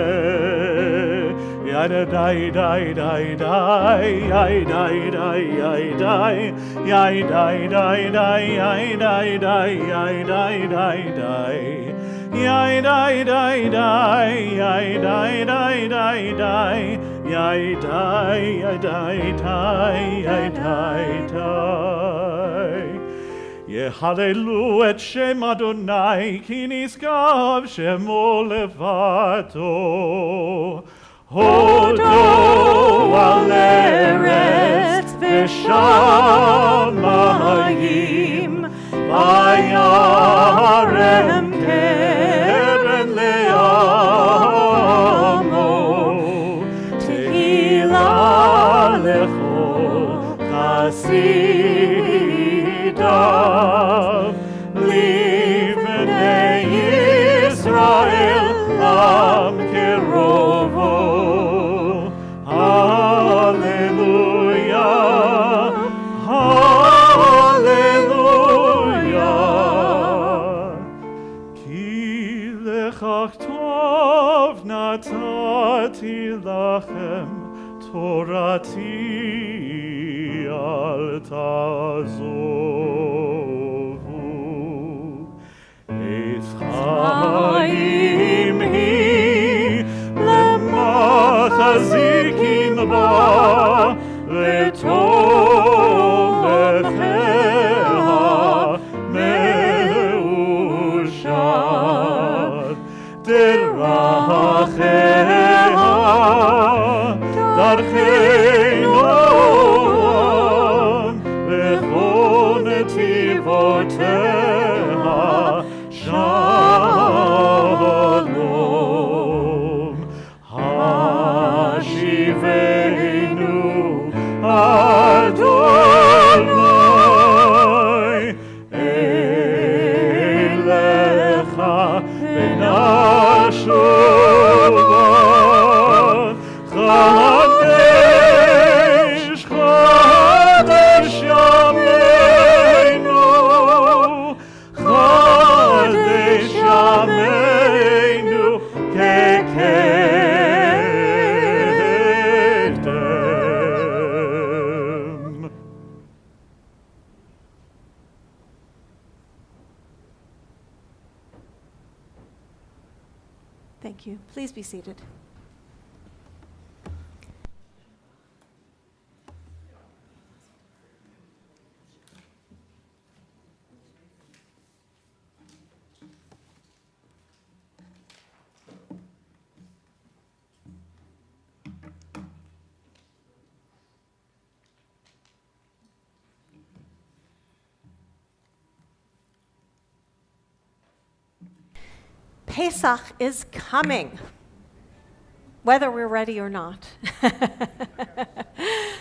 Yada dai dai dai dai yai dai dai yai dai yai dai dai dai yai dai dai yai dai dai dai yai dai dai dai yai dai dai dai dai yai dai yai dai dai yai dai dai. Yehalelu et Shem Adonai ki nisgav shemo levato. Hodo al eretz v'shamayim vayarem keren le'amo tehila lechol chasidav livnei Yisrael am kerovo. Hallelujah, hallelujah. Ki lechach tov natati lachem torati al tazovu. Et chaim hi lemachzikim ba v'tomecheha meushad deracheha darchei noam v'chol netivoteha shalom. Hashivenu Adonai Thank you. Please be seated. Pesach is coming, whether we're ready or not.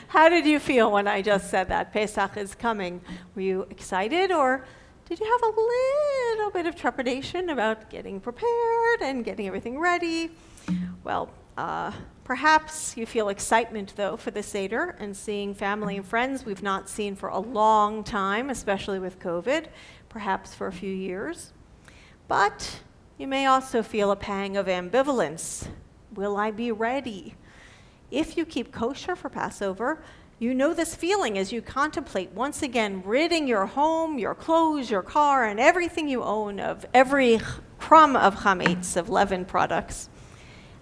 How did you feel when I just said that? Pesach is coming. Were you excited, or did you have a little bit of trepidation about getting prepared and getting everything ready? Well, perhaps you feel excitement, though, for the Seder and seeing family and friends we've not seen for a long time, especially with COVID, perhaps for a few years. But you may also feel a pang of ambivalence. Will I be ready? If you keep kosher for Passover, you know this feeling as you contemplate once again ridding your home, your clothes, your car, and everything you own of every crumb of chametz, of leavened products.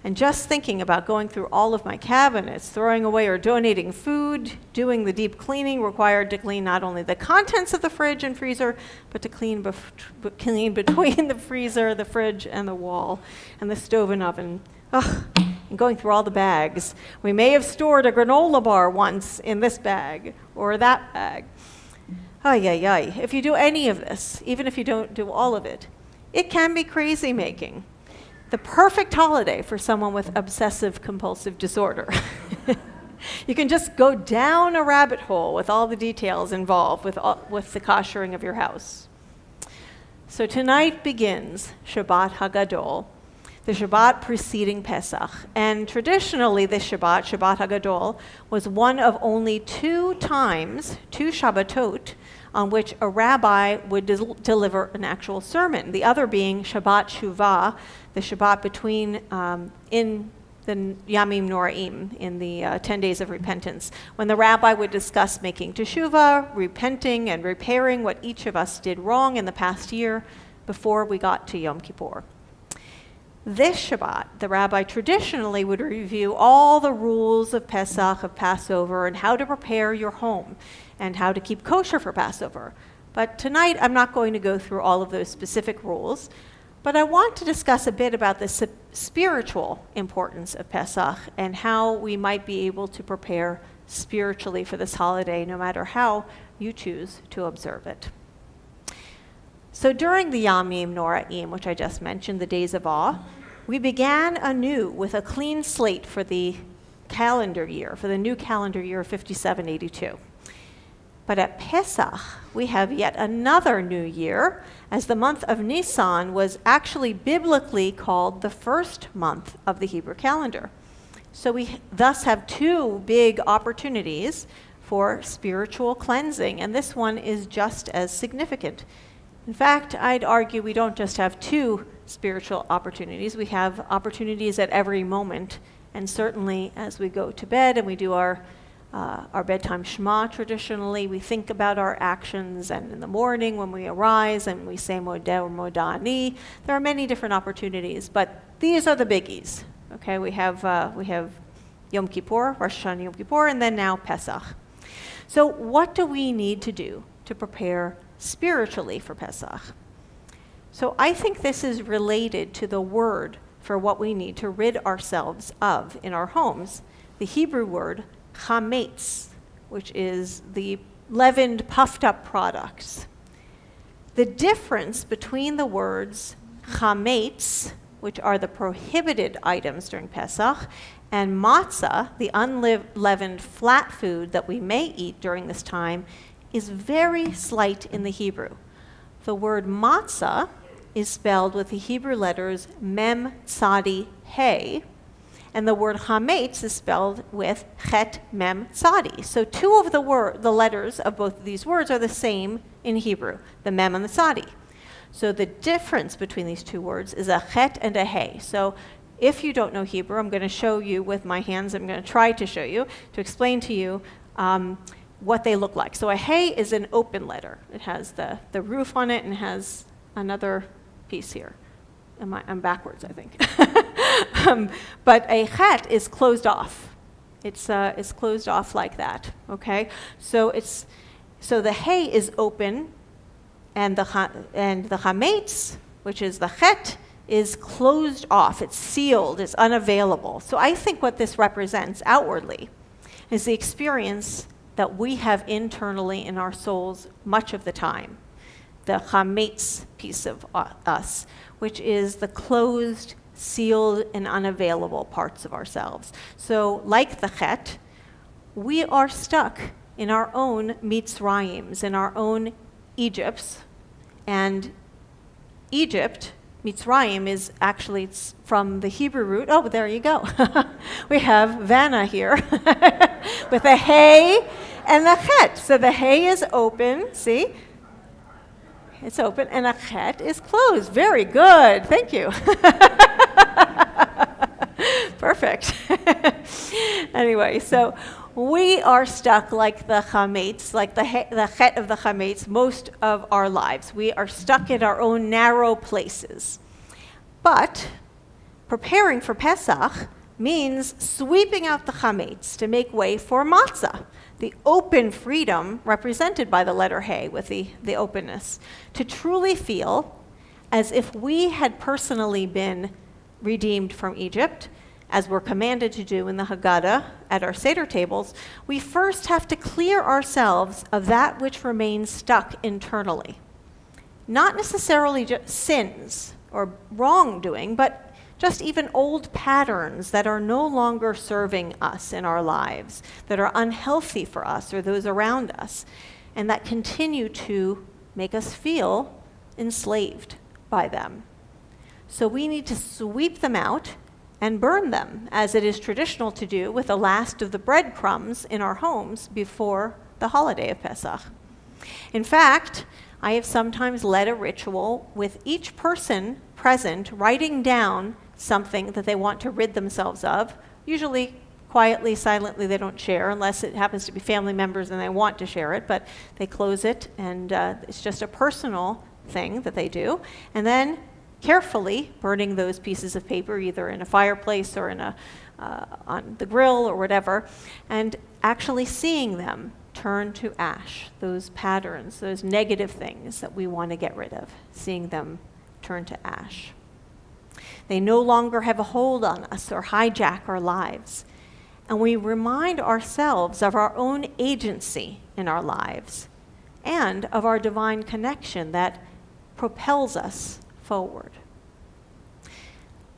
And just thinking about going through all of my cabinets, throwing away or donating food, doing the deep cleaning required to clean not only the contents of the fridge and freezer, but to clean between the freezer, the fridge, and the wall, and the stove and oven. Ugh. And going through all the bags. We may have stored a granola bar once in this bag or that bag. Ay, ay, ay. If you do any of this, even if you don't do all of it, it can be crazy making. The perfect holiday for someone with obsessive compulsive disorder. You can just go down a rabbit hole with all the details involved with the koshering of your house. So tonight begins Shabbat Hagadol, the Shabbat preceding Pesach. And traditionally this Shabbat, Shabbat Hagadol, was one of only two Shabbatot, on which a rabbi would deliver an actual sermon, the other being Shabbat Shuvah, the Shabbat between in the Yamim Noraim, in the 10 days of repentance, when the rabbi would discuss making teshuvah, repenting, and repairing what each of us did wrong in the past year before we got to Yom Kippur. This Shabbat, the rabbi traditionally would review all the rules of Pesach, of Passover, and how to prepare your home, and how to keep kosher for Passover. But tonight, I'm not going to go through all of those specific rules, but I want to discuss a bit about the spiritual importance of Pesach and how we might be able to prepare spiritually for this holiday, no matter how you choose to observe it. So during the Yamim Noraim, which I just mentioned, the days of awe, we began anew with a clean slate for the calendar year, for the new calendar year of 5782. But at Pesach, we have yet another new year, as the month of Nisan was actually biblically called the first month of the Hebrew calendar. So we thus have two big opportunities for spiritual cleansing, and this one is just as significant. In fact, I'd argue we don't just have two spiritual opportunities, we have opportunities at every moment, and certainly as we go to bed and we do our bedtime Shema traditionally, we think about our actions, and in the morning when we arise and we say Modeh or Modani, there are many different opportunities, but these are the biggies. Okay, we have Yom Kippur, Rosh Hashanah Yom Kippur, and then now Pesach. So what do we need to do to prepare spiritually for Pesach? So I think this is related to the word for what we need to rid ourselves of in our homes, the Hebrew word chametz, which is the leavened, puffed up products. The difference between the words chametz, which are the prohibited items during Pesach, and matzah, the unleavened flat food that we may eat during this time, is very slight in the Hebrew. The word matzah is spelled with the Hebrew letters mem tzadi he, and the word chametz is spelled with chet mem tzadi. So two of the letters of both of these words are the same in Hebrew, the mem and the tzadi. So the difference between these two words is a chet and a he. So if you don't know Hebrew, I'm going to show you with my hands, I'm going to try to show you, to explain to you what they look like. So a he is an open letter. It has the roof on it and has another piece here. I'm backwards, I think. But a chet is closed off. It's closed off like that, okay? So the hay is open, and the chametz, which is the chet, is closed off. It's sealed. It's unavailable. So I think what this represents outwardly is the experience that we have internally in our souls much of the time, the chametz piece of us, which is the closed, sealed, and unavailable parts of ourselves. So like the chet, we are stuck in our own Mitzrayims, in our own Egypts. And Egypt, Mitzrayim, is actually, it's from the Hebrew root. Oh, there you go. We have Vanna here with the hay and the chet. So the hay is open, see? It's open, and a chet is closed. Very good. Thank you. Perfect. Anyway, so we are stuck like the chametz, like the chet of the chametz, most of our lives. We are stuck in our own narrow places. But preparing for Pesach means sweeping out the chametz to make way for matzah, the open freedom represented by the letter Hey with the openness, to truly feel as if we had personally been redeemed from Egypt, as we're commanded to do in the Haggadah at our Seder tables. We first have to clear ourselves of that which remains stuck internally. Not necessarily just sins or wrongdoing, but just even old patterns that are no longer serving us in our lives, that are unhealthy for us or those around us, and that continue to make us feel enslaved by them. So we need to sweep them out and burn them, as it is traditional to do with the last of the breadcrumbs in our homes before the holiday of Pesach. In fact, I have sometimes led a ritual with each person present writing down something that they want to rid themselves of, usually quietly, silently. They don't share unless it happens to be family members and they want to share it, but they close it, and it's just a personal thing that they do. And then carefully burning those pieces of paper either in a fireplace or in on the grill or whatever, and actually seeing them turn to ash, those patterns, those negative things that we want to get rid of, seeing them turn to ash. They no longer have a hold on us or hijack our lives. And we remind ourselves of our own agency in our lives and of our divine connection that propels us forward.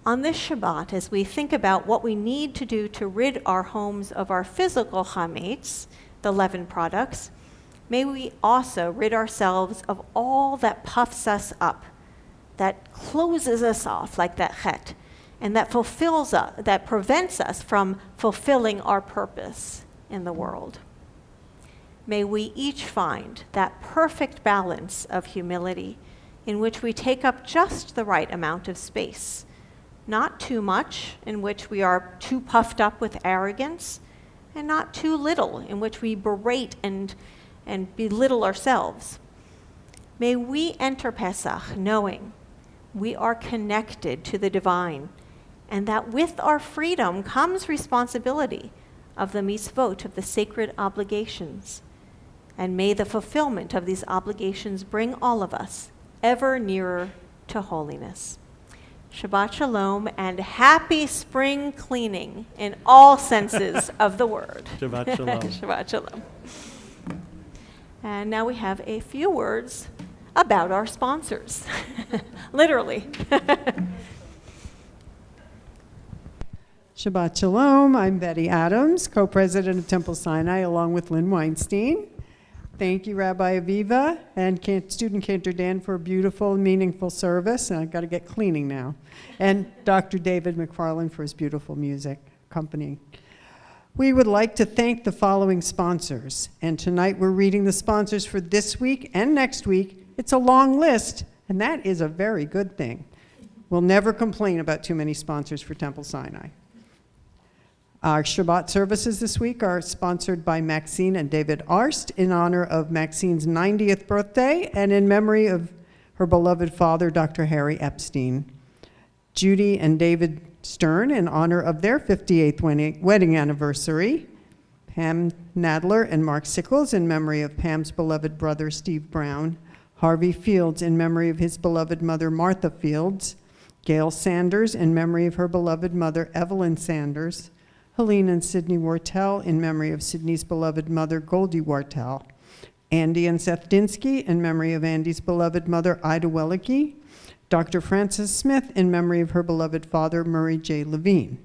On this Shabbat, as we think about what we need to do to rid our homes of our physical chametz, the leaven products, may we also rid ourselves of all that puffs us up, that closes us off like that chet, and that fulfills us, that prevents us from fulfilling our purpose in the world. May we each find that perfect balance of humility in which we take up just the right amount of space, not too much in which we are too puffed up with arrogance, and not too little in which we berate and belittle ourselves. May we enter Pesach knowing we are connected to the divine, and that with our freedom comes responsibility of the mitzvot, of the sacred obligations. And may the fulfillment of these obligations bring all of us ever nearer to holiness. Shabbat Shalom and happy spring cleaning in all senses of the word. Shabbat Shalom. Shabbat Shalom. And now we have a few words about our sponsors, literally. Shabbat Shalom. I'm Betty Adams, co-president of Temple Sinai, along with Lynn Weinstein. Thank you, Rabbi Aviva and student cantor Dan, for a beautiful, meaningful service. And I've got to get cleaning now. And Dr. David McFarland for his beautiful music accompanying. We would like to thank the following sponsors. And tonight we're reading the sponsors for this week and next week. It's a long list, and that is a very good thing. We'll never complain about too many sponsors for Temple Sinai. Our Shabbat services this week are sponsored by Maxine and David Arst in honor of Maxine's 90th birthday and in memory of her beloved father, Dr. Harry Epstein. Judy and David Stern in honor of their 58th wedding anniversary. Pam Nadler and Mark Sickles in memory of Pam's beloved brother Steve Brown. Harvey Fields in memory of his beloved mother Martha Fields. Gail Sanders in memory of her beloved mother Evelyn Sanders. Helene and Sidney Wartell in memory of Sidney's beloved mother Goldie Wartell. Andy and Seth Dinsky in memory of Andy's beloved mother Ida Wellicke. Dr. Frances Smith in memory of her beloved father Murray J. Levine.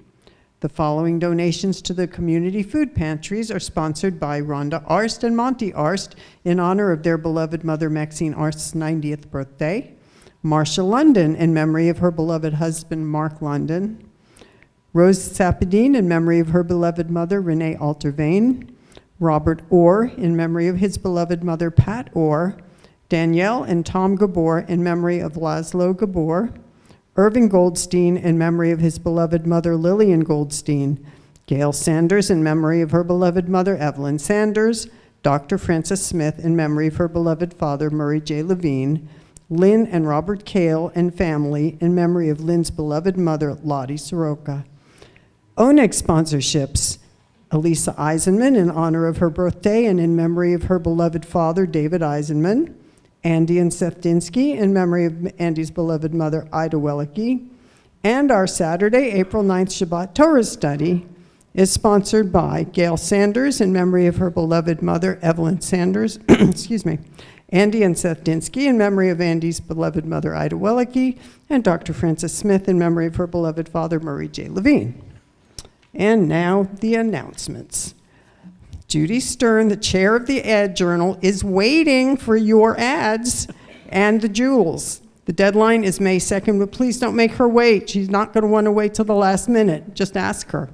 The following donations to the community food pantries are sponsored by Rhonda Arst and Monty Arst in honor of their beloved mother Maxine Arst's 90th birthday. Marcia London in memory of her beloved husband Mark London. Rose Sapadine in memory of her beloved mother Renee Altervane. Robert Orr in memory of his beloved mother Pat Orr. Danielle and Tom Gabor in memory of Laszlo Gabor. Irving Goldstein in memory of his beloved mother Lillian Goldstein. Gail Sanders in memory of her beloved mother Evelyn Sanders. Dr. Frances Smith in memory of her beloved father Murray J. Levine. Lynn and Robert Kale and family in memory of Lynn's beloved mother Lottie Soroka. ONEG sponsorships. Elisa Eisenman in honor of her birthday and in memory of her beloved father David Eisenman. Andy and Seth Dinsky in memory of Andy's beloved mother Ida Wellicke. And our Saturday, April 9th Shabbat Torah study is sponsored by Gail Sanders in memory of her beloved mother Evelyn Sanders, excuse me, Andy and Seth Dinsky in memory of Andy's beloved mother Ida Wellicke, and Dr. Frances Smith in memory of her beloved father Murray J. Levine. And now the announcements. Judy Stern, the chair of the Ad Journal, is waiting for your ads and the jewels. The deadline is May 2nd, but please don't make her wait. She's not going to want to wait till the last minute. Just ask her.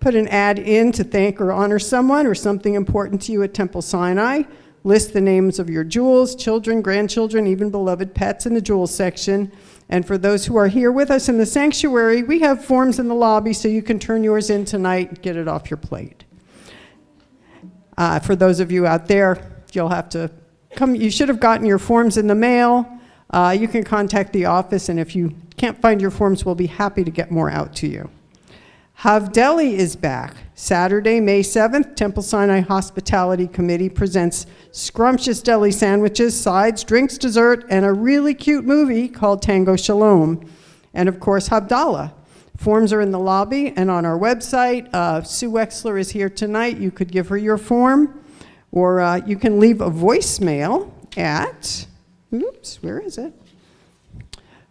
Put an ad in to thank or honor someone or something important to you at Temple Sinai. List the names of your jewels, children, grandchildren, even beloved pets in the jewels section. And for those who are here with us in the sanctuary, we have forms in the lobby so you can turn yours in tonight and get it off your plate. For those of you out there, you'll have to come. You should have gotten your forms in the mail. You can contact the office, and if you can't find your forms, we'll be happy to get more out to you. Havdeli is back. Saturday, May 7th, Temple Sinai Hospitality Committee presents scrumptious deli sandwiches, sides, drinks, dessert, and a really cute movie called Tango Shalom. And of course, Havdalah. Forms are in the lobby and on our website. Sue Wexler is here tonight. You could give her your form, or you can leave a voicemail at, oops, where is it?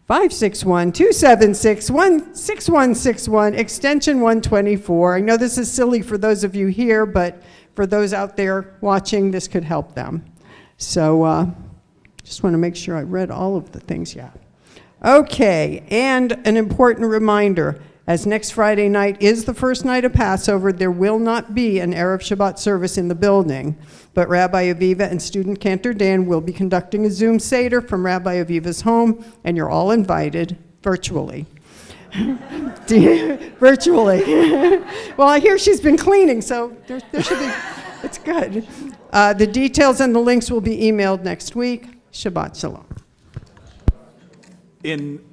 561-276-6161, extension 124. I know this is silly for those of you here, but for those out there watching, this could help them. So just want to make sure I read all of the things, yeah. Okay, and an important reminder, as next Friday night is the first night of Passover, there will not be an Erev Shabbat service in the building, but Rabbi Aviva and student Cantor Dan will be conducting a Zoom Seder from Rabbi Aviva's home, and you're all invited virtually. Virtually. Well, I hear she's been cleaning, so there should be, it's good. The details and the links will be emailed next week. Shabbat Shalom. In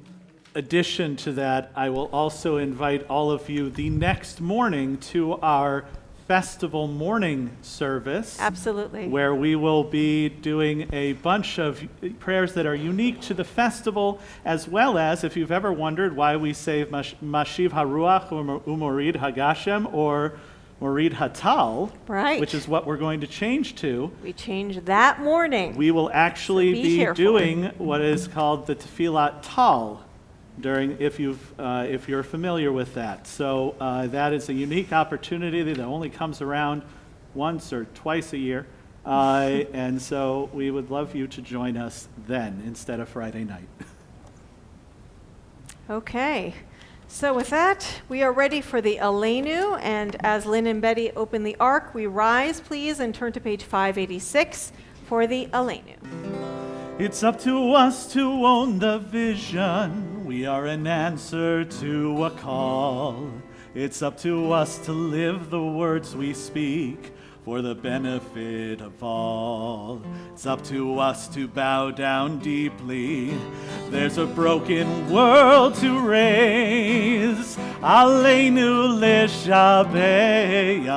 addition to that, I will also invite all of you the next morning to our festival morning service. Absolutely. Where we will be doing a bunch of prayers that are unique to the festival, as well as, if you've ever wondered why we say Mashiv HaRuach Umorid HaGashem or Morid Hatal, Right. which is what we're going to change to. We changed that morning. We will actually So be be careful. doing what is called the Tefillat Tal, if you're familiar with that. So that is a unique opportunity that only comes around once or twice a year. And so we would love you to join us then instead of Friday night. Okay. So with that, we are ready for the Aleinu, and as Lynn and Betty open the ark, we rise, please, and turn to page 586 for the Aleinu. It's up to us to own the vision. We are an answer to a call. It's up to us to live the words we speak. for the benefit of all. It's up to us to bow down deeply. There's a broken world to raise. Aleinu l'shabeach.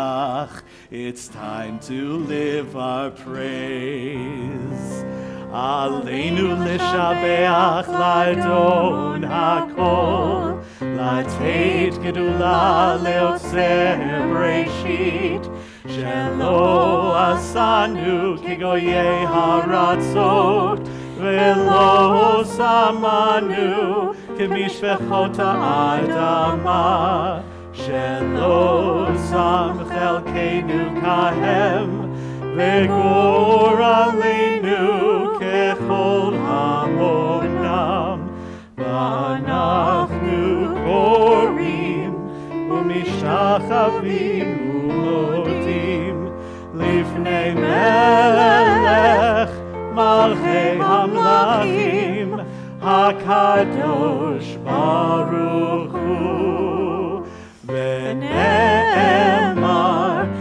It's time to live our praise. Aleinu l'shabeach l'adon hakol, לתת גדולה לעושה בראשית, שלא עשנו כגויי הרצות, ולא שמנו כמשפחות האדמה, שלא שם חלקנו כהם, וגורלנו ככל המונם. ואנחנו קוראים ומשתחווים ומודים לפני מלך מלכי המלכים הקדוש ברוך הוא. ונאמר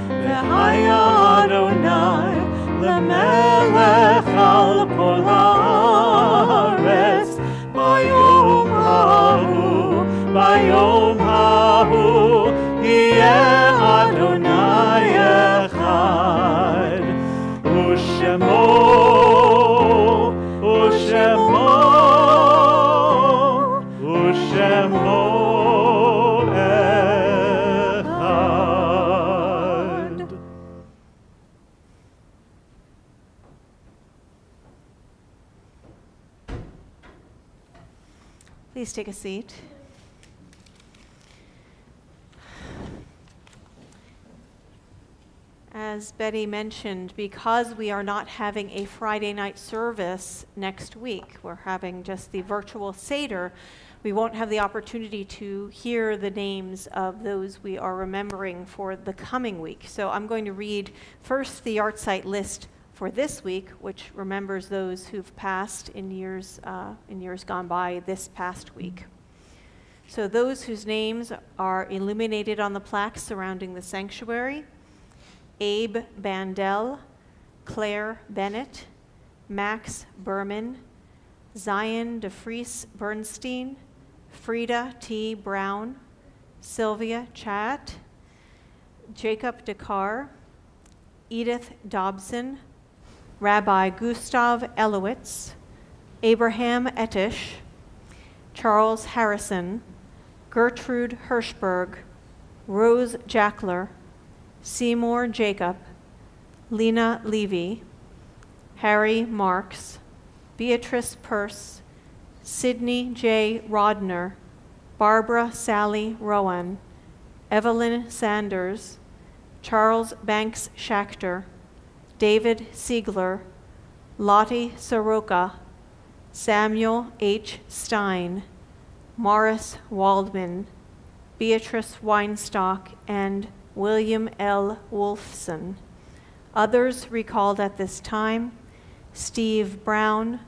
והיה אדוני למלך על כל הארץ ביום ההוא יהיה אדוני אחד, ושמו אחד. Please take a seat. As Betty mentioned, because we are not having a Friday night service next week, we're having just the virtual Seder, we won't have the opportunity to hear the names of those we are remembering for the coming week. So I'm going to read first the yahrzeit list for this week, which remembers those who've passed in years gone by this past week. So those whose names are illuminated on the plaques surrounding the sanctuary: Abe Bandel, Claire Bennett, Max Berman, Zion DeFries Bernstein, Frida T. Brown, Sylvia Chat, Jacob Dekar, Edith Dobson, Rabbi Gustav Elowitz, Abraham Ettish, Charles Harrison, Gertrude Hirschberg, Rose Jackler, Seymour Jacob, Lena Levy, Harry Marks, Beatrice Peirce, Sidney J. Rodner, Barbara Sally Rowan, Evelyn Sanders, Charles Banks Schachter, David Siegler, Lottie Soroka, Samuel H. Stein, Morris Waldman, Beatrice Weinstock, and William L. Wolfson. Others recalled at this time: Steve Brown,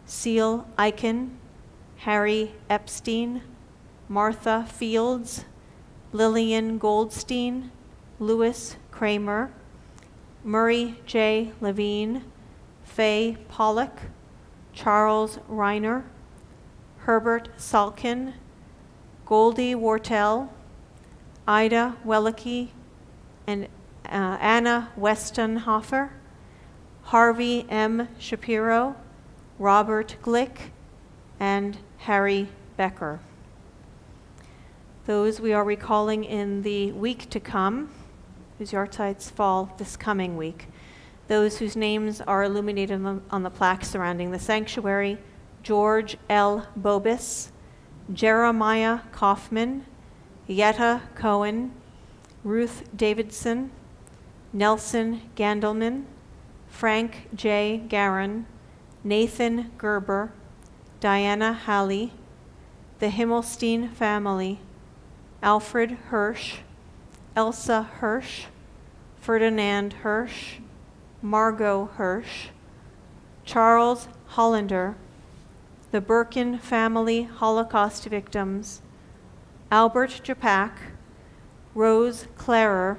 Seal Eichen, Harry Epstein, Martha Fields, Lillian Goldstein, Louis Kramer, Murray J. Levine, Faye Pollock, Charles Reiner, Herbert Salkin, Goldie Wortell, Ida Wellicke, and Anna Westenhofer, Harvey M. Shapiro, Robert Glick, and Harry Becker. Those we are recalling in the week to come, whose yahrzeits fall this coming week. Those whose names are illuminated on the plaque surrounding the sanctuary: George L. Bobis, Jeremiah Kaufman, Yetta Cohen, Ruth Davidson, Nelson Gandelman, Frank J. Garin, Nathan Gerber, Diana Halley, the Himmelstein family, Alfred Hirsch, Elsa Hirsch, Ferdinand Hirsch, Margot Hirsch, Charles Hollander, the Birkin family Holocaust victims, Albert Japak, Rose Clarer,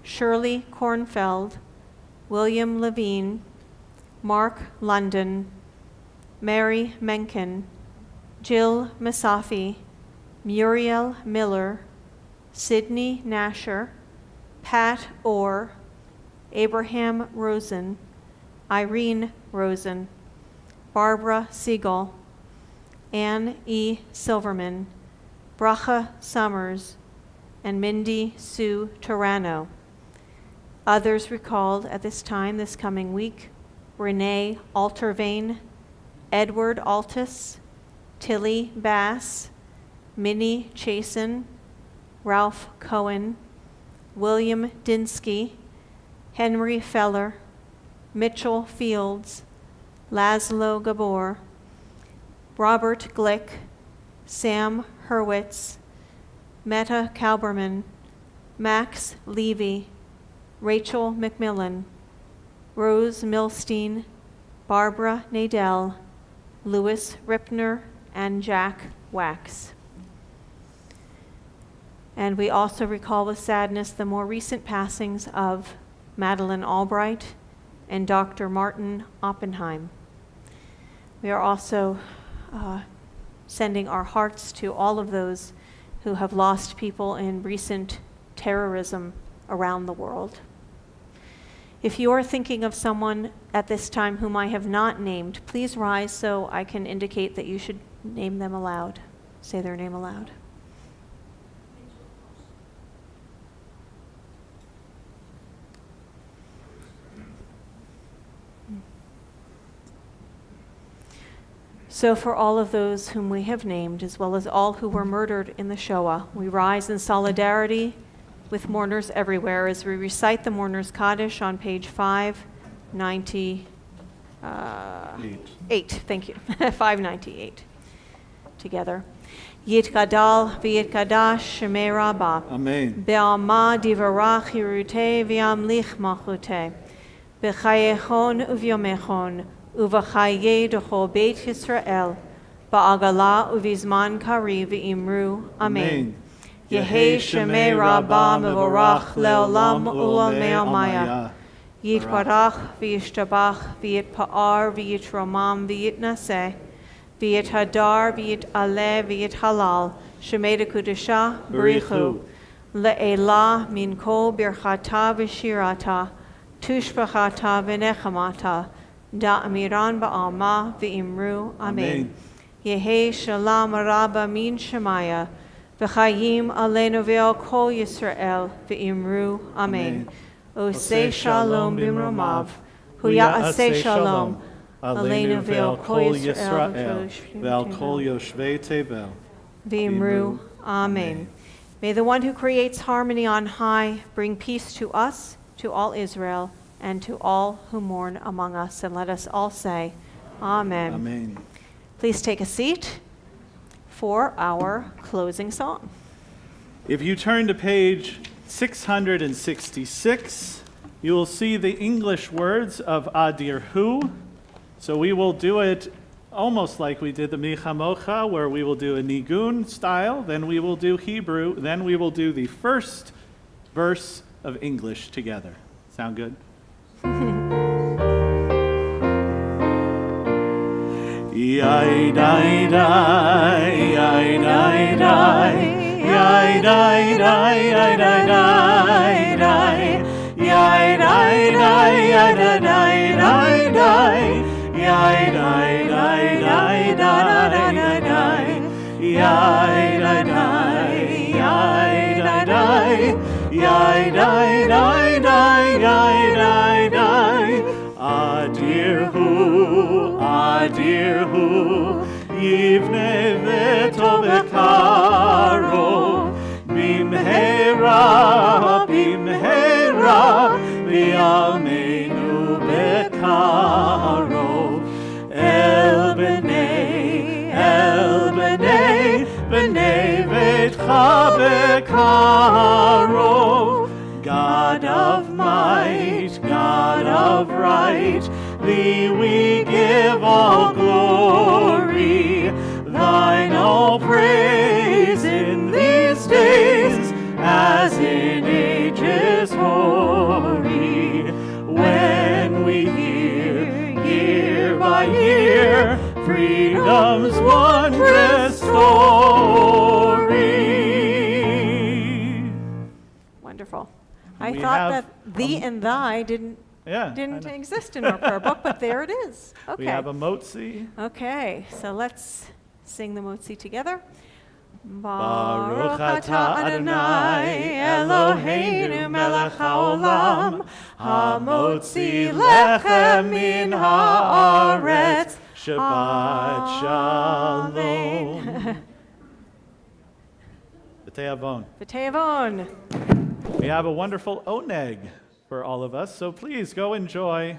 Shirley Kornfeld, William Levine, Mark London, Mary Menken, Jill Masafi, Muriel Miller, Sydney Nasher, Pat Orr, Abraham Rosen, Irene Rosen, Barbara Siegel, Ann E. Silverman, Bracha Summers, and Mindy Sue Turano. Others recalled at this time this coming week: Renee Altervane, Edward Altus, Tilly Bass, Minnie Chasen, Ralph Cohen, William Dinsky, Henry Feller, Mitchell Fields, Laszlo Gabor, Robert Glick, Sam Hurwitz, Meta Kauberman, Max Levy, Rachel McMillan, Rose Milstein, Barbara Nadell, Louis Ripner, and Jack Wax. And we also recall with sadness the more recent passings of Madeleine Albright and Dr. Martin Oppenheim. We are also sending our hearts to all of those who have lost people in recent terrorism around the world. If you are thinking of someone at this time whom I have not named, please rise so I can indicate that you should name them aloud. Say their name aloud. So for all of those whom we have named, as well as all who were murdered in the Shoah, we rise in solidarity with mourners everywhere as we recite the Mourners Kaddish on page 598. Thank you. 598. Together. Yit Gadal v'yit Kadash Shemei Rabbah. Amen. Be'alma divarach Yeruteh v'yamlich malchuteh. B'chayechon uvyomechon. Uvachaye d'chol Beit Yisrael, ba'agala uvizman kari v'imru. Amen. Yehi Shemei Rabbah mevorach le'olam u'lamei amaya. Yitbarach v'yishtabach v'yitpa'ar v'yitromam v'yitnaseh v'yithadar v'yitaleh v'yithalal Shemei d'kudesha b'richu le'elah min kol birchata v'shirata tushbachata v'nechamata Da'amiran ba'alma v'imru. Amen. Yehi shalom rabba min shemaya v'chayim aleinu ve'al kol Yisrael v'imru. Amen. Oseh shalom b'mromav huya'aseh shalom aleinu ve'al kol Yisrael ve'al kol yoshvei tevel v'imru. Amen. May the one who creates harmony on high bring peace to us, to all Israel, and to all who mourn among us. And let us all say, Amen. Amen. Please take a seat for our closing song. If you turn to page 666, you will see the English words of Adir Hu. So we will do it almost like we did the Michamocha, where we will do a Nigun style, then we will do Hebrew, then we will do the first verse of English together. Sound good? Yai dai dai, yai dai dai, yai dai dai, yai dai dai dai, yai dai dai, yai dai dai dai, yai dai dai dai dai dai, yai dai dai, yai dai dai, yai dai dai dai, yai dai dai. Adir hu, yivne veto vekaro, bimhera, v'yalmeinu bekaro, el b'nei vetcha bekaro. God of might, God of right, thee we give all glory, thine all praise in these days, as in ages hoary. Wonderful. And I we thought have, that thee and thy didn't Yeah. I didn't know. exist in our prayer book, but there it is. Okay. We have a motzi. Okay, so let's sing the motzi together. Baruch atah Adonai Eloheinu melech haolam, hamotzi lechem min haaretz, Shabbat shalom. B'te'avon. V'te'avon. We have a wonderful oneg for all of us, so please go enjoy.